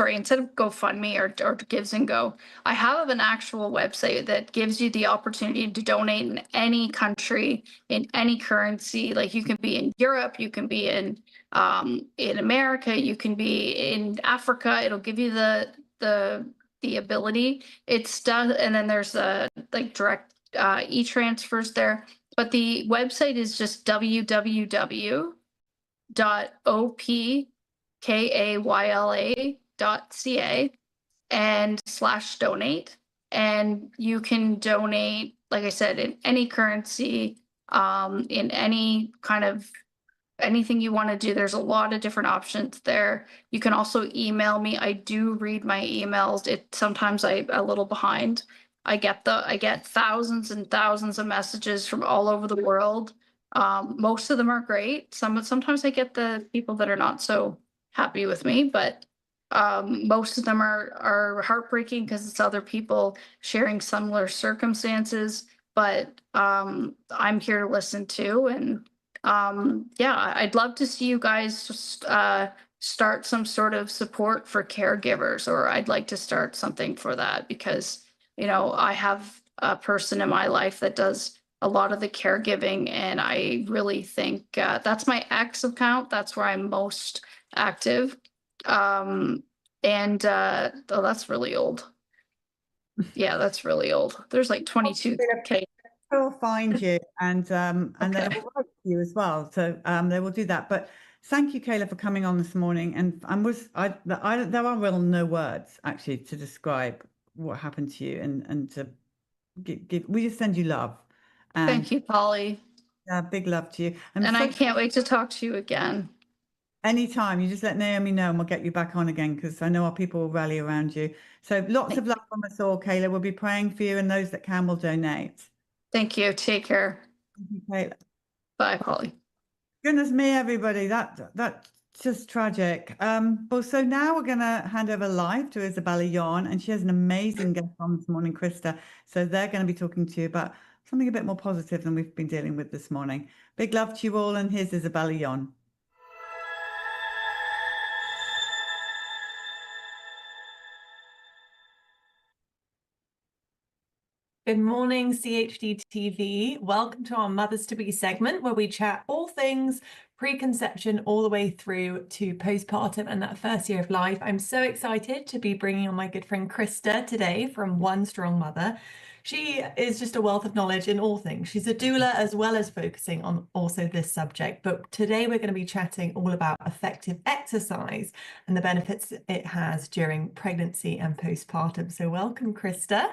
instead of GoFundMe or Gives and Go, I have an actual website that gives you the opportunity to donate in any country, in any currency. Like you can be in Europe, you can be in America, you can be in Africa. It'll give you the ability. It's done, and then there's like direct e-transfers there. But the website is just www.opkayla.ca and /donate. And you can donate, like I said, in any currency, in any kind of anything you want to do. There's a lot of different options there. You can also email me. I do read my emails. Sometimes I'm a little behind. I get thousands and thousands of messages from all over the world. Most of them are great. Sometimes I get the people that are not so happy with me, but most of them are heartbreaking because it's other people sharing similar circumstances. But I'm here to listen too, and yeah, I'd love to see you guys just start some sort of support for caregivers, or I'd like to start something for that because, I have a person in my life that does a lot of the caregiving, and I really think that's my X account. That's where I'm most active. Oh, that's really old. Yeah, that's really old. There's like 22K. We'll find you, and they Okay. will write to you as well. So they will do that. But thank you, Kayla, for coming on this morning. And there are really no words actually to describe what happened to you, and to give. We just send you love. And Thank you, Polly. big love to you. And I can't wait to talk to you again. Anytime, you just let Naomi know and we'll get you back on again, because I know our people will rally around you. So lots of love from us all, Kayla. We'll be praying for you, and those that can will donate. Thank you. Take care. Thank you, Kayla. Bye, Polly. Goodness me, everybody, that's just tragic. Well, so now we're going to hand over live to Isabella Yon, and she has an amazing guest on this morning, Krista. So they're going to be talking to you about something a bit more positive than we've been dealing with this morning. Big love to you all, and here's Isabella Yon. Good morning, CHD TV. Welcome to our Mothers to Be segment, where we chat all things preconception all the way through to postpartum and that first year of life. I'm so excited to be bringing on my good friend Krista today from One Strong Mother. She is just a wealth of knowledge in all things. She's a doula as well as focusing on also this subject. But today we're going to be chatting all about effective exercise and the benefits it has during pregnancy and postpartum. So welcome, Krista.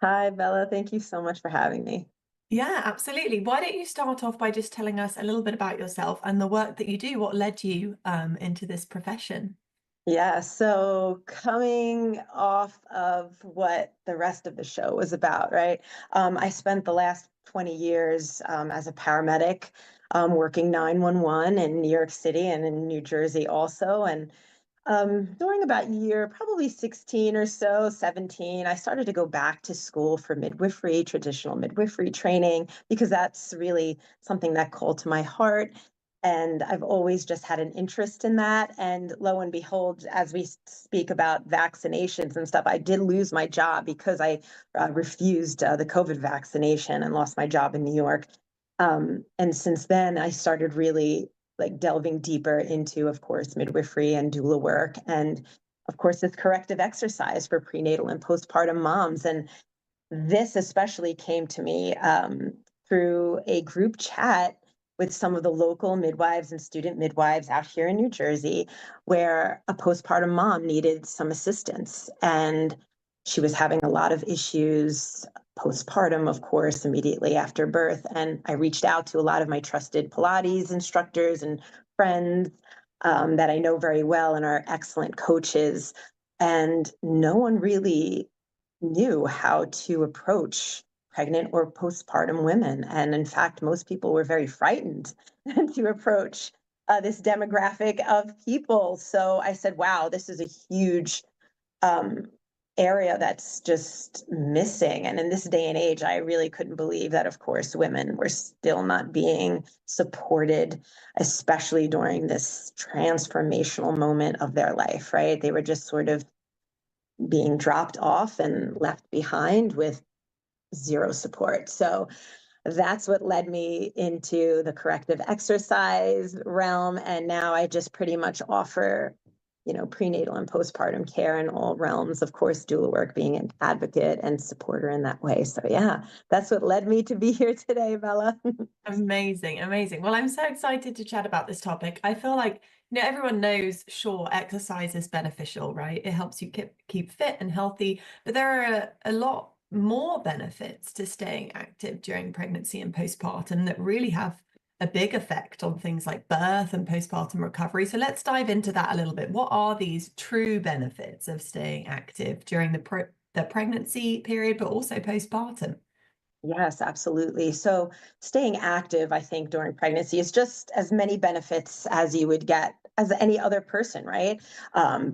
Hi, Bella. Thank you so much for having me. Yeah, absolutely. Why don't you start off by just telling us a little bit about yourself and the work that you do? What led you into this profession? Yeah, so coming off of what the rest of the show was about, right? I spent the last 20 years as a paramedic working 911 in New York City and in New Jersey also. And during about year, probably 16 or so, 17, I started to go back to school for midwifery, traditional midwifery training, because that's really something that called to my heart. And I've always just had an interest in that. And lo and behold, as we speak about vaccinations and stuff, I did lose my job because I refused the COVID vaccination and lost my job in New York. And since then, I started really delving deeper into, of course, midwifery and doula work. And of course, this corrective exercise for prenatal and postpartum moms. And this especially came to me through a group chat with some of the local midwives and student midwives out here in New Jersey, where a postpartum mom needed some assistance. And she was having a lot of issues postpartum, of course, immediately after birth. And I reached out to a lot of my trusted Pilates instructors and friends that I know very well and are excellent coaches. And no one really knew how to approach pregnant or postpartum women. And in fact, most people were very frightened to approach this demographic of people. So I said, wow, this is a huge area that's just missing. And in this day and age, I really couldn't believe that, of course, women were still not being supported, especially during this transformational moment of their life, right? They were just sort of being dropped off and left behind with zero support. So that's what led me into the corrective exercise realm. And now I just pretty much offer, prenatal and postpartum care in all realms, of course, doula work, being an advocate and supporter in that way. So yeah, that's what led me to be here today, Bella. Amazing, amazing. Well, I'm so excited to chat about this topic. I feel like, everyone knows, sure, exercise is beneficial, right? It helps you keep fit and healthy, but there are a lot more benefits to staying active during pregnancy and postpartum that really have a big effect on things like birth and postpartum recovery. So let's dive into that a little bit. What are these true benefits of staying active during the pregnancy period, but also postpartum? Yes, absolutely. So staying active, I think, during pregnancy is just as many benefits as you would get as any other person, right?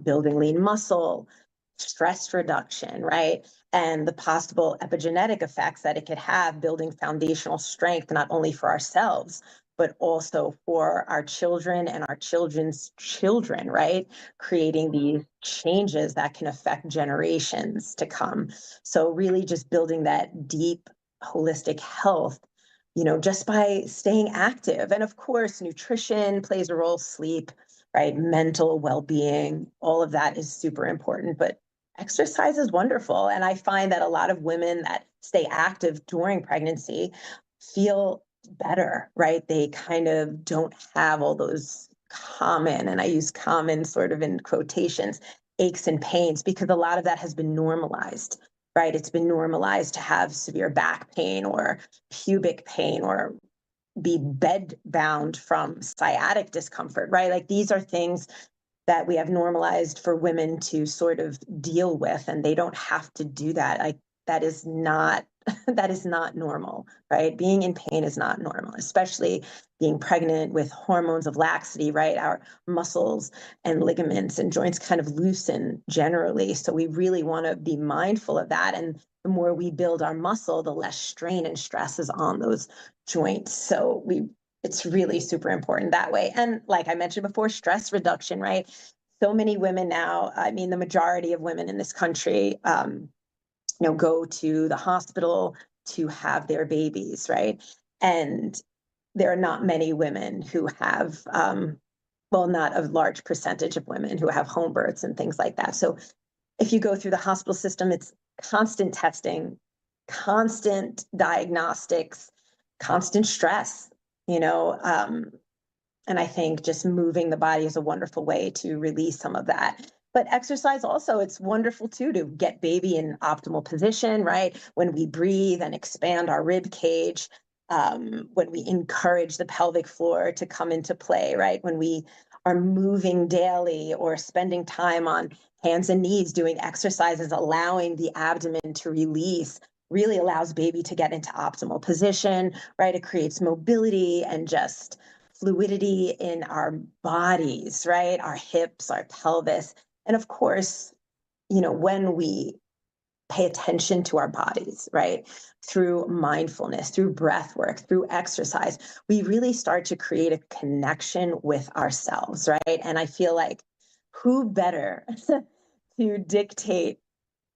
Building lean muscle, stress reduction, right? And the possible epigenetic effects that it could have, building foundational strength, not only for ourselves, but also for our children and our children's children, right? Creating these changes that can affect generations to come. So really just building that deep holistic health, just by staying active. And of course, nutrition plays a role, sleep, right? Mental well-being, all of that is super important. But exercise is wonderful. And I find that a lot of women that stay active during pregnancy feel better, right? They kind of don't have all those common, and I use common sort of in quotations, aches and pains, because a lot of that has been normalized, right? It's been normalized to have severe back pain or pubic pain or be bed bound from sciatic discomfort, right? Like these are things that we have normalized for women to sort of deal with, and they don't have to do that. That is not that is not normal, right? Being in pain is not normal, especially being pregnant with hormones of laxity, right? Our muscles and ligaments and joints kind of loosen generally. So we really want to be mindful of that. And the more we build our muscle, the less strain and stress is on those joints. So it's really super important that way. And like I mentioned before, stress reduction, right? So many women now, I mean, the majority of women in this country, go to the hospital to have their babies, right? And there are not many women who have, not a large percentage of women who have home births and things like that. So if you go through the hospital system, it's constant testing, constant diagnostics, constant stress, and I think just moving the body is a wonderful way to release some of that. But exercise also, it's wonderful too, to get baby in optimal position, right? When we breathe and expand our rib cage, when we encourage the pelvic floor to come into play, right? When we are moving daily or spending time on hands and knees doing exercises, allowing the abdomen to release, really allows baby to get into optimal position, right? It creates mobility and just fluidity in our bodies, right? Our hips, our pelvis. And of course, when we pay attention to our bodies, right? Through mindfulness, through breath work, through exercise, we really start to create a connection with ourselves, right? And I feel like who better to dictate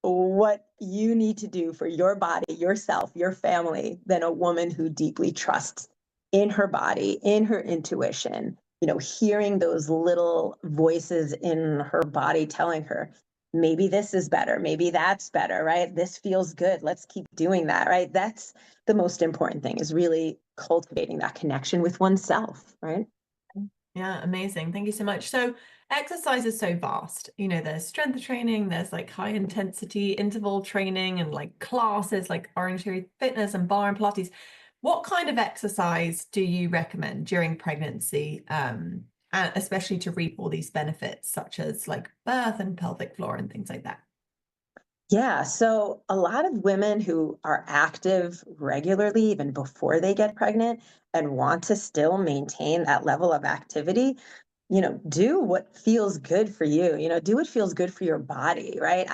what you need to do for your body, yourself, your family, than a woman who deeply trusts in her body, in her intuition, hearing those little voices in her body telling her, maybe this is better, maybe that's better, right? This feels good. Let's keep doing that, right? That's the most important thing, is really cultivating that connection with oneself, right? Yeah, amazing. Thank you so much. So exercise is so vast. There's strength training, there's like high intensity interval training and like classes like Orange Theory Fitness and Bar and Pilates. What kind of exercise do you recommend during pregnancy, and especially to reap all these benefits, such as like birth and pelvic floor and things like that? Yeah, so a lot of women who are active regularly, even before they get pregnant, and want to still maintain that level of activity, do what feels good for you, do what feels good for your body, right?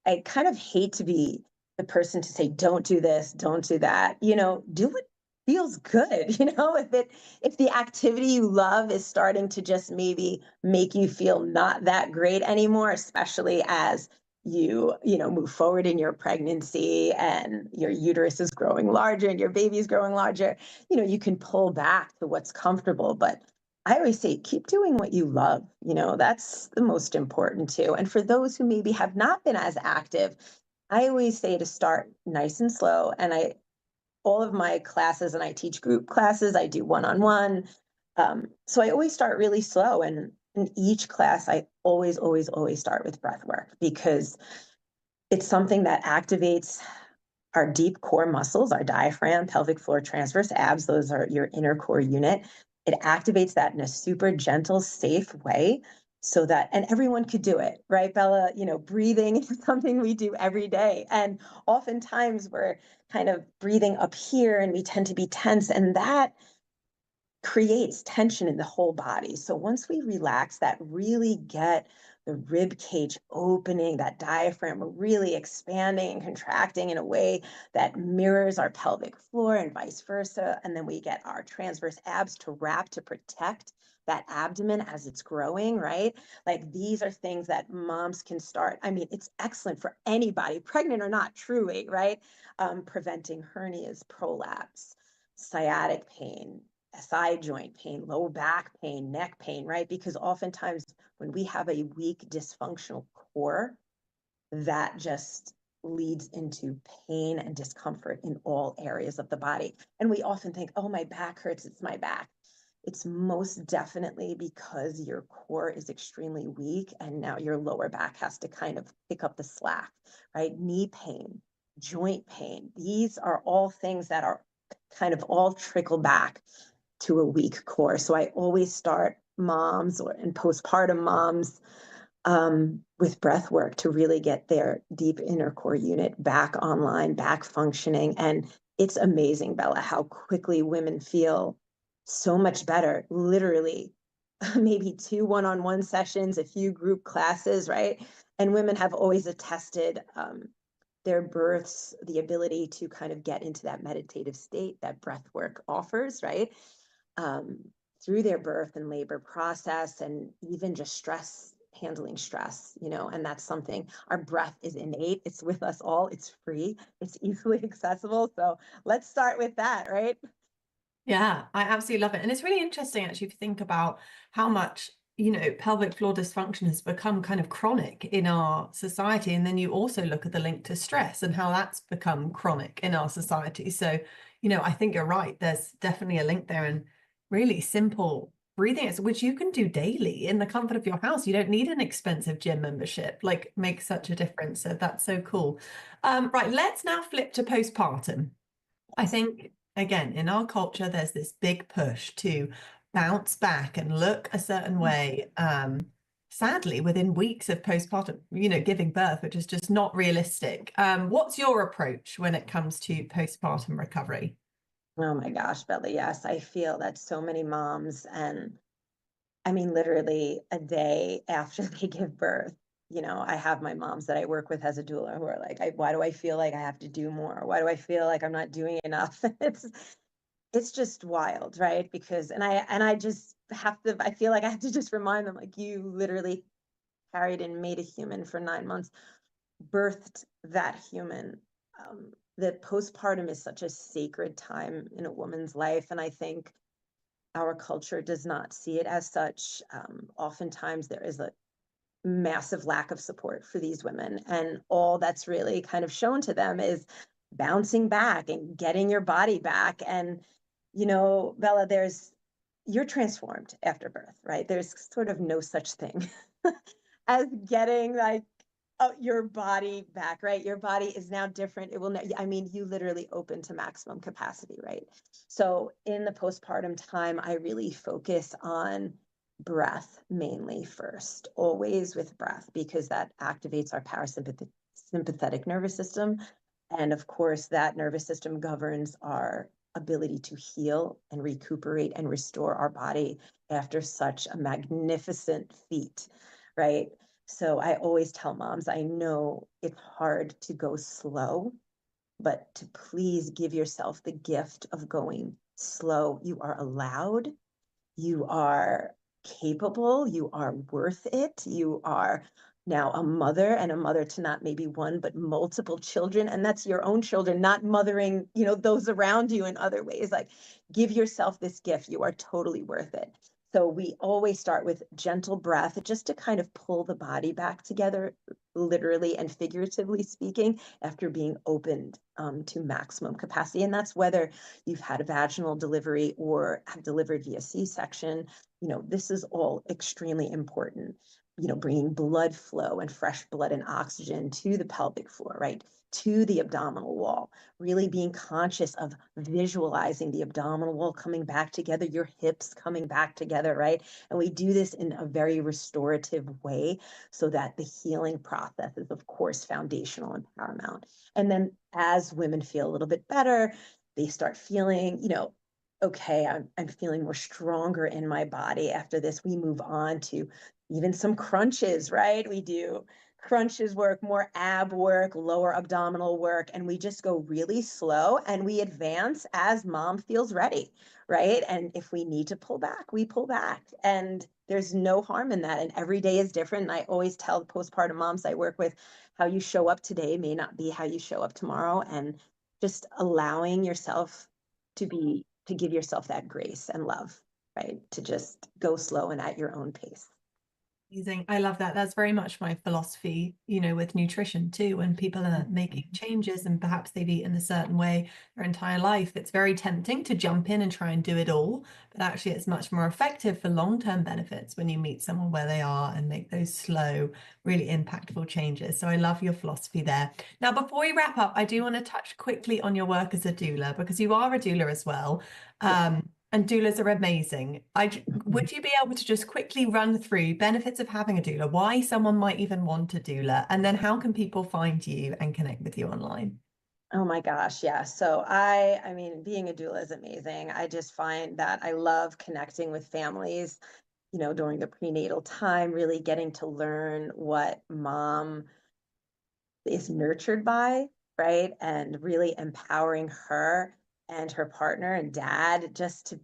I I kind of hate to be the person to say, don't do this, don't do that, do what feels good. If the activity you love is starting to just maybe make you feel not that great anymore, especially as you move forward in your pregnancy and your uterus is growing larger and your baby's growing larger, you can pull back to what's comfortable. But I always say, keep doing what you love. That's the most important too. And for those who maybe have not been as active, I always say to start nice and slow. And all of my classes, and I teach group classes, I do one-on-one. So I always start really slow. And in each class, I always, always, always start with breath work, because it's something that activates our deep core muscles, our diaphragm, pelvic floor, transverse abs. Those are your inner core unit. It activates that in a super gentle, safe way, so that, and everyone could do it, right, Bella? Breathing is something we do every day. And oftentimes we're kind of breathing up here and we tend to be tense, and that creates tension in the whole body. So once we relax that, really get the rib cage opening, that diaphragm really expanding and contracting in a way that mirrors our pelvic floor and vice versa. And then we get our transverse abs to wrap to protect that abdomen as it's growing, right? Like, these are things that moms can start. I mean, it's excellent for anybody, pregnant or not, truly, right? Preventing hernias, prolapse, sciatic pain, side joint pain, low back pain, neck pain, right? Because oftentimes when we have a weak, dysfunctional core, that just leads into pain and discomfort in all areas of the body. And we often think, oh, my back hurts, it's my back. It's most definitely because your core is extremely weak, and now your lower back has to kind of pick up the slack, right? Knee pain, joint pain. These are all things that are kind of all trickle back to a weak core. So I always start moms and postpartum moms with breath work to really get their deep inner core unit back online, back functioning. And it's amazing, Bella, how quickly women feel so much better. Literally, maybe 2 one-on-one sessions, a few group classes, right? And women have always attested their births, the ability to kind of get into that meditative state that breath work offers, right? Through their birth and labor process, and even just handling stress, and that's something, our breath is innate. It's with us all. It's free. It's easily accessible. So let's start with that, right? Yeah, I absolutely love it. And it's really interesting, actually, if you think about how much, pelvic floor dysfunction has become kind of chronic in our society. And then you also look at the link to stress and how that's become chronic in our society. So, I think you're right. There's definitely a link there, and really simple breathing, which you can do daily in the comfort of your house. You don't need an expensive gym membership, like, makes such a difference. So that's so cool. Right, let's now flip to postpartum. I think, again, in our culture, there's this big push to bounce back and look a certain way. Sadly, within weeks of postpartum, giving birth, which is just not realistic. What's your approach when it comes to postpartum recovery? Oh my gosh, Bella, yes. I feel that so many moms, and I mean, literally a day after they give birth, I have my moms that I work with as a doula who are like, why do I feel like I have to do more? Why do I feel like I'm not doing enough? It's just wild, right? Because, and I just I feel like I have to just remind them, like, you literally carried and made a human for 9 months, birthed that human. The postpartum is such a sacred time in a woman's life. And I think our culture does not see it as such. Oftentimes there is a massive lack of support for these women. And all that's really kind of shown to them is bouncing back and getting your body back. And, Bella, you're transformed after birth, right? There's sort of no such thing as getting your body back, right? Your body is now different. It will, you literally open to maximum capacity, right? So in the postpartum time, I really focus on breath mainly first, always with breath, because that activates our sympathetic nervous system. And of course, that nervous system governs our ability to heal and recuperate and restore our body after such a magnificent feat, right? So I always tell moms, I know it's hard to go slow, but to please give yourself the gift of going slow. You are allowed, you are capable, you are worth it, you are now a mother, and a mother to not maybe one, but multiple children. And that's your own children, not mothering, those around you in other ways. Like, give yourself this gift. You are totally worth it. So we always start with gentle breath, just to kind of pull the body back together, literally and figuratively speaking, after being opened to maximum capacity. And that's whether you've had a vaginal delivery or have delivered via C-section. This is all extremely important. Bringing blood flow and fresh blood and oxygen to the pelvic floor, right? To the abdominal wall, really being conscious of visualizing the abdominal wall coming back together, your hips coming back together, right? And we do this in a very restorative way so that the healing process is, of course, foundational and paramount. And then as women feel a little bit better, they start feeling, okay, I'm feeling more stronger in my body. After this, we move on to even some crunches, right? We do crunches work, more ab work, lower abdominal work, and we just go really slow and we advance as mom feels ready, right? And if we need to pull back, we pull back. And there's no harm in that. And every day is different. And I always tell the postpartum moms I work with, how you show up today may not be how you show up tomorrow. And just allowing yourself to give yourself that grace and love, right? To just go slow and at your own pace. Amazing. I love that. That's very much my philosophy, with nutrition too. When people are making changes and perhaps they've eaten a certain way their entire life, it's very tempting to jump in and try and do it all. But actually, it's much more effective for long-term benefits when you meet someone where they are and make those slow, really impactful changes. So I love your philosophy there. Now, before we wrap up, I do want to touch quickly on your work as a doula, because you are a doula as well. And doulas are amazing. Would you be able to just quickly run through benefits of having a doula, why someone might even want a doula, and then how can people find you and connect with you online? Oh my gosh, yeah. So I mean, being a doula is amazing. I just find that I love connecting with families, during the prenatal time, really getting to learn what mom is nurtured by, right? And really empowering her and her partner and dad just to,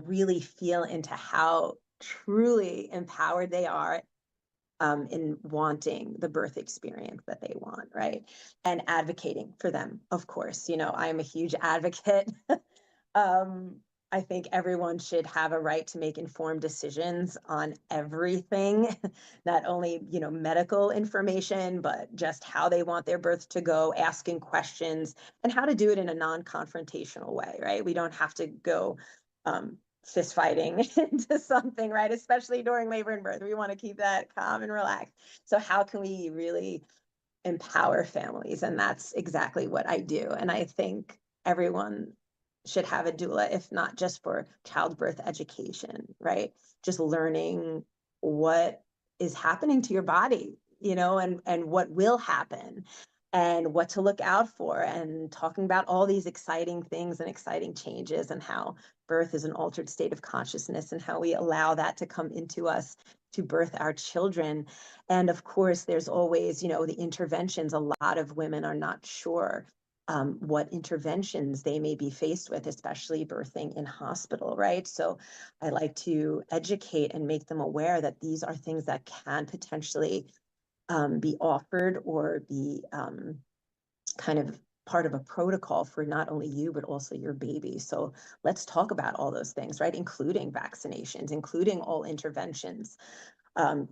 really feel into how truly empowered they are in wanting the birth experience that they want, right? And advocating for them, of course. I'm a huge advocate. I think everyone should have a right to make informed decisions on everything, not only, medical information, but just how they want their birth to go, asking questions, and how to do it in a non-confrontational way, right? We don't have to go fist fighting into something, right? Especially during labor and birth. We want to keep that calm and relaxed. So how can we really empower families? And that's exactly what I do. And I think everyone should have a doula, if not just for childbirth education, right? Just learning what is happening to your body, and what will happen and what to look out for, and talking about all these exciting things and exciting changes, and how birth is an altered state of consciousness and how we allow that to come into us to birth our children. And of course, there's always, the interventions. A lot of women are not sure what interventions they may be faced with, especially birthing in hospital, right? So I like to educate and make them aware that these are things that can potentially be offered or be kind of part of a protocol for not only you, but also your baby. So let's talk about all those things, right? Including vaccinations, including all interventions,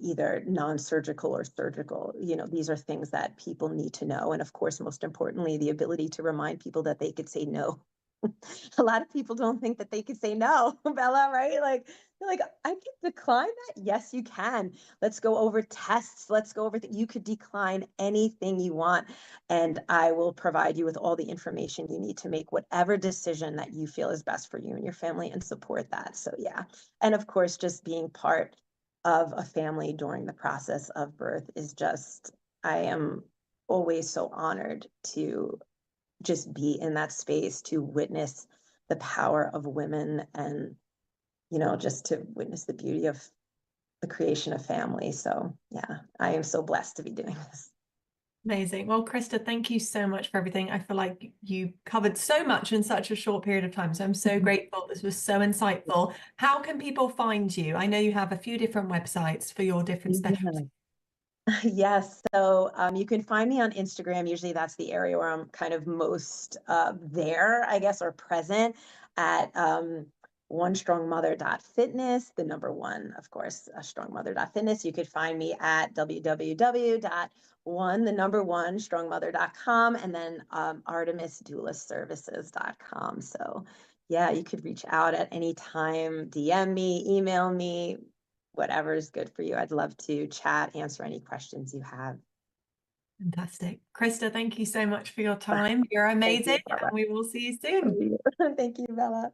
either non-surgical or surgical. These are things that people need to know. And of course, most importantly, the ability to remind people that they could say no. A lot of people don't think that they could say no, Bella, right? Like, they're like, I can decline that? Yes, you can. Let's go over tests. Let's go over you could decline anything you want. And I will provide you with all the information you need to make whatever decision that you feel is best for you and your family, and support that. So yeah. And of course, just being part of a family during the process of birth is just, I am always so honored to just be in that space, to witness the power of women, and just to witness the beauty of the creation of family. So yeah, I am so blessed to be doing this. Amazing. Well, Krista, thank you so much for everything. I feel like you covered so much in such a short period of time. So I'm so grateful. This was so insightful. How can people find you? I know you have a few different websites for your different specialties. Yes, so you can find me on Instagram. Usually that's the area where I'm kind of most there, I guess, or present at onestrongmother.fitness, the number one, of course, strongmother.fitness. You could find me at www.strongmother.com, and then artemisdoulaservices.com. So yeah, you could reach out at any time, DM me, email me, whatever is good for you. I'd love to chat, answer any questions you have. Fantastic. Krista, thank you so much for your time. You're amazing. Thank you, and we will see you soon. Thank you, Bella.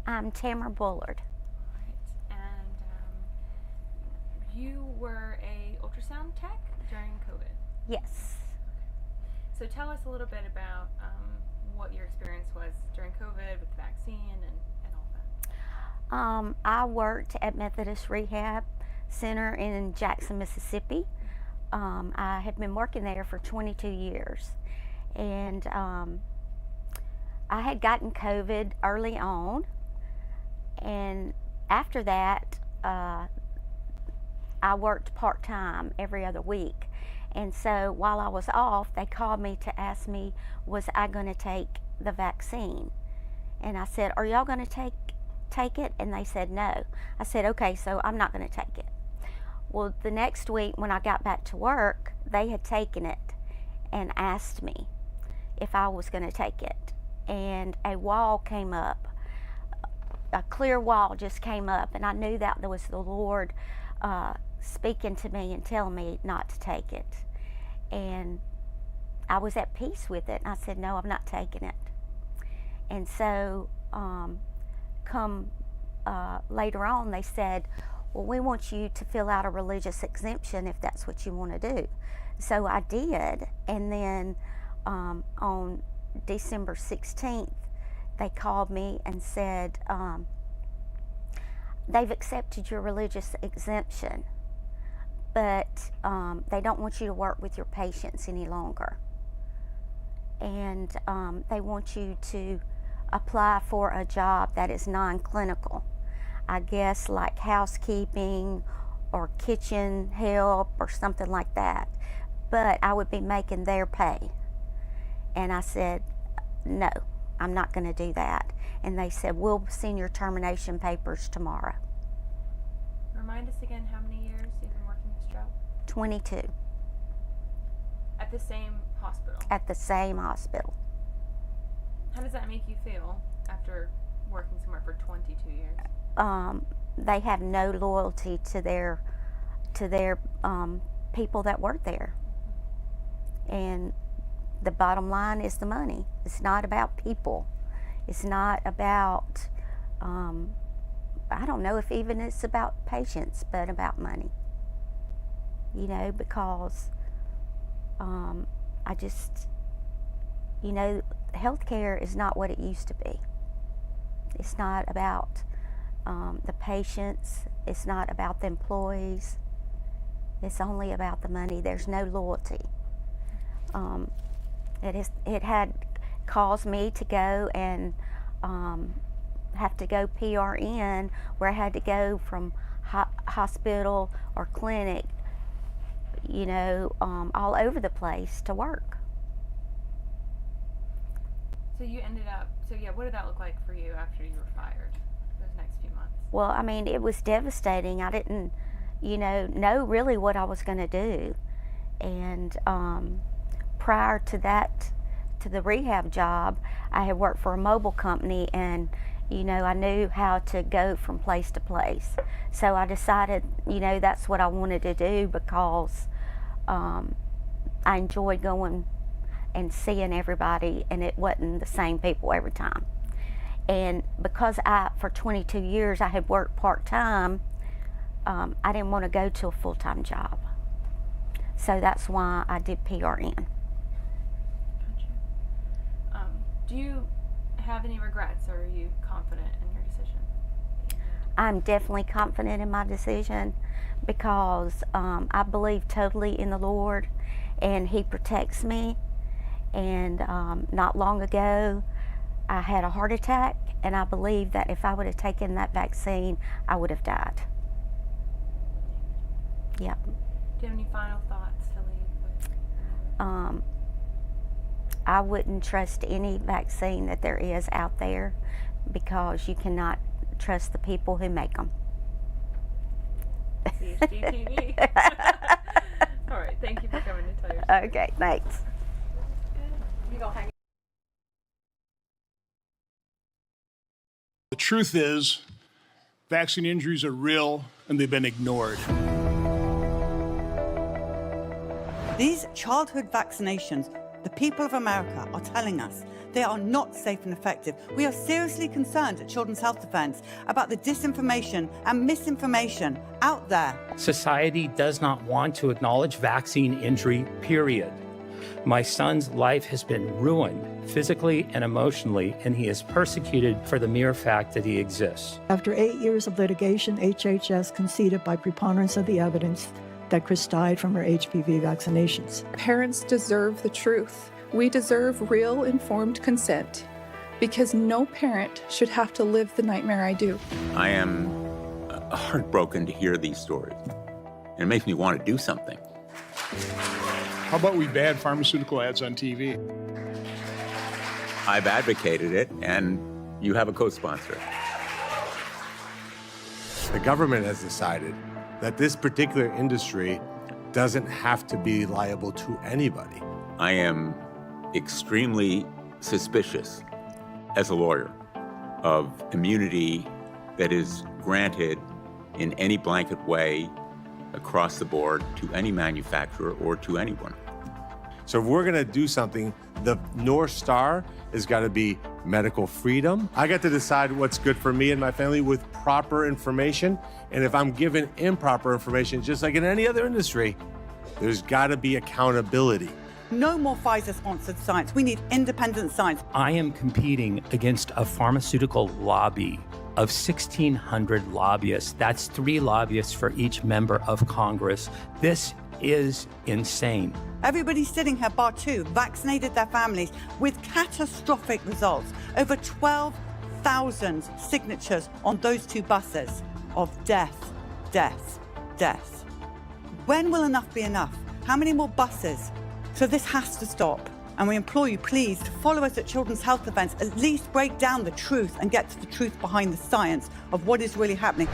I'm Tamara Bullard. Right. And you were a ultrasound tech during COVID? Yes. So tell us a little bit about what your experience was during COVID with the vaccine and all that. I worked at Methodist Rehab Center in Jackson, Mississippi. I had been working there for 22 years. And I had gotten COVID early on. And after that, I worked part-time every other week. And so while I was off, they called me to ask me, was I going to take the vaccine? And I said, are y'all going to take it? And they said no. I said, okay, so I'm not going to take it. Well, the next week when I got back to work, they had taken it and asked me if I was going to take it. And a wall came up. A clear wall just came up, and I knew that there was the Lord speaking to me and telling me not to take it. And I was at peace with it, and I said, no, I'm not taking it. And so later on, they said, well, we want you to fill out a religious exemption if that's what you want to do. So I did, and then on December 16th, they called me and said, they've accepted your religious exemption, but they don't want you to work with your patients any longer. And they want you to apply for a job that is non-clinical. I guess like housekeeping or kitchen help or something like that. But I would be making their pay. And I said, no, I'm not going to do that. And they said, we'll send your termination papers tomorrow. Remind us again how many years you've been working this job? 22. At the same hospital? At the same hospital. How does that make you feel after working somewhere for 22 years? They have no loyalty to their people that work there. And the bottom line is the money. It's not about people. It's not about, I don't know if even it's about patients, but about money. You know, because I just, you know, healthcare is not what it used to be. It's not about the patients. It's not about the employees. It's only about the money. There's no loyalty. It had caused me to go and have to go PRN, where I had to go from hospital or clinic, you know, all over the place to work. So you ended up, so yeah, what did that look like for you after you were fired, those next few months? Well, I mean, it was devastating. I didn't, you know really what I was going to do. And prior to that, to the rehab job, I had worked for a mobile company, and you know, I knew how to go from place to place. So I decided, you know, that's what I wanted to do, because I enjoyed going and seeing everybody, and it wasn't the same people every time. And because for 22 years I had worked part-time, I didn't want to go to a full-time job. So that's why I did PRN. Gotcha. Do you have any regrets, or are you confident in your decision? I'm definitely confident in my decision because I believe totally in the Lord and He protects me. And not long ago, I had a heart attack, and I believe that if I would have taken that vaccine, I would have died. Yep. Do you have any final thoughts to leave with? I wouldn't trust any vaccine that there is out there because you cannot trust the people who make them. CHD TV. All right, thank you for coming to tell your story. Okay, thanks. You go hang. The truth is, vaccine injuries are real and they've been ignored. These childhood vaccinations, the people of America are telling us they are not safe and effective. We are seriously concerned at Children's Health Defense about the disinformation and misinformation out there. Society does not want to acknowledge vaccine injury, period. My son's life has been ruined physically and emotionally, and he is persecuted for the mere fact that he exists. After 8 years of litigation, HHS conceded by preponderance of the evidence that Chris died from her HPV vaccinations. Parents deserve the truth. We deserve real informed consent because no parent should have to live the nightmare I do. I am heartbroken to hear these stories. And it makes me want to do something. How about we ban pharmaceutical ads on TV? I've advocated it, and you have a co-sponsor. The government has decided that this particular industry doesn't have to be liable to anybody. I am extremely suspicious as a lawyer of immunity that is granted in any blanket way across the board to any manufacturer or to anyone. So if we're gonna do something, the North Star has gotta be medical freedom. I get to decide what's good for me and my family with proper information. And if I'm given improper information, just like in any other industry, there's gotta be accountability. No more Pfizer-sponsored science. We need independent science. I am competing against a pharmaceutical lobby of 1,600 lobbyists. That's 3 lobbyists for each member of Congress. This is insane. Everybody sitting here, bar 2, vaccinated their families with catastrophic results. Over 12,000 signatures on those 2 buses of death, death, death. When will enough be enough? How many more buses? So this has to stop. And we implore you, please, to follow us at Children's Health Defense, at least break down the truth and get to the truth behind the science of what is really happening.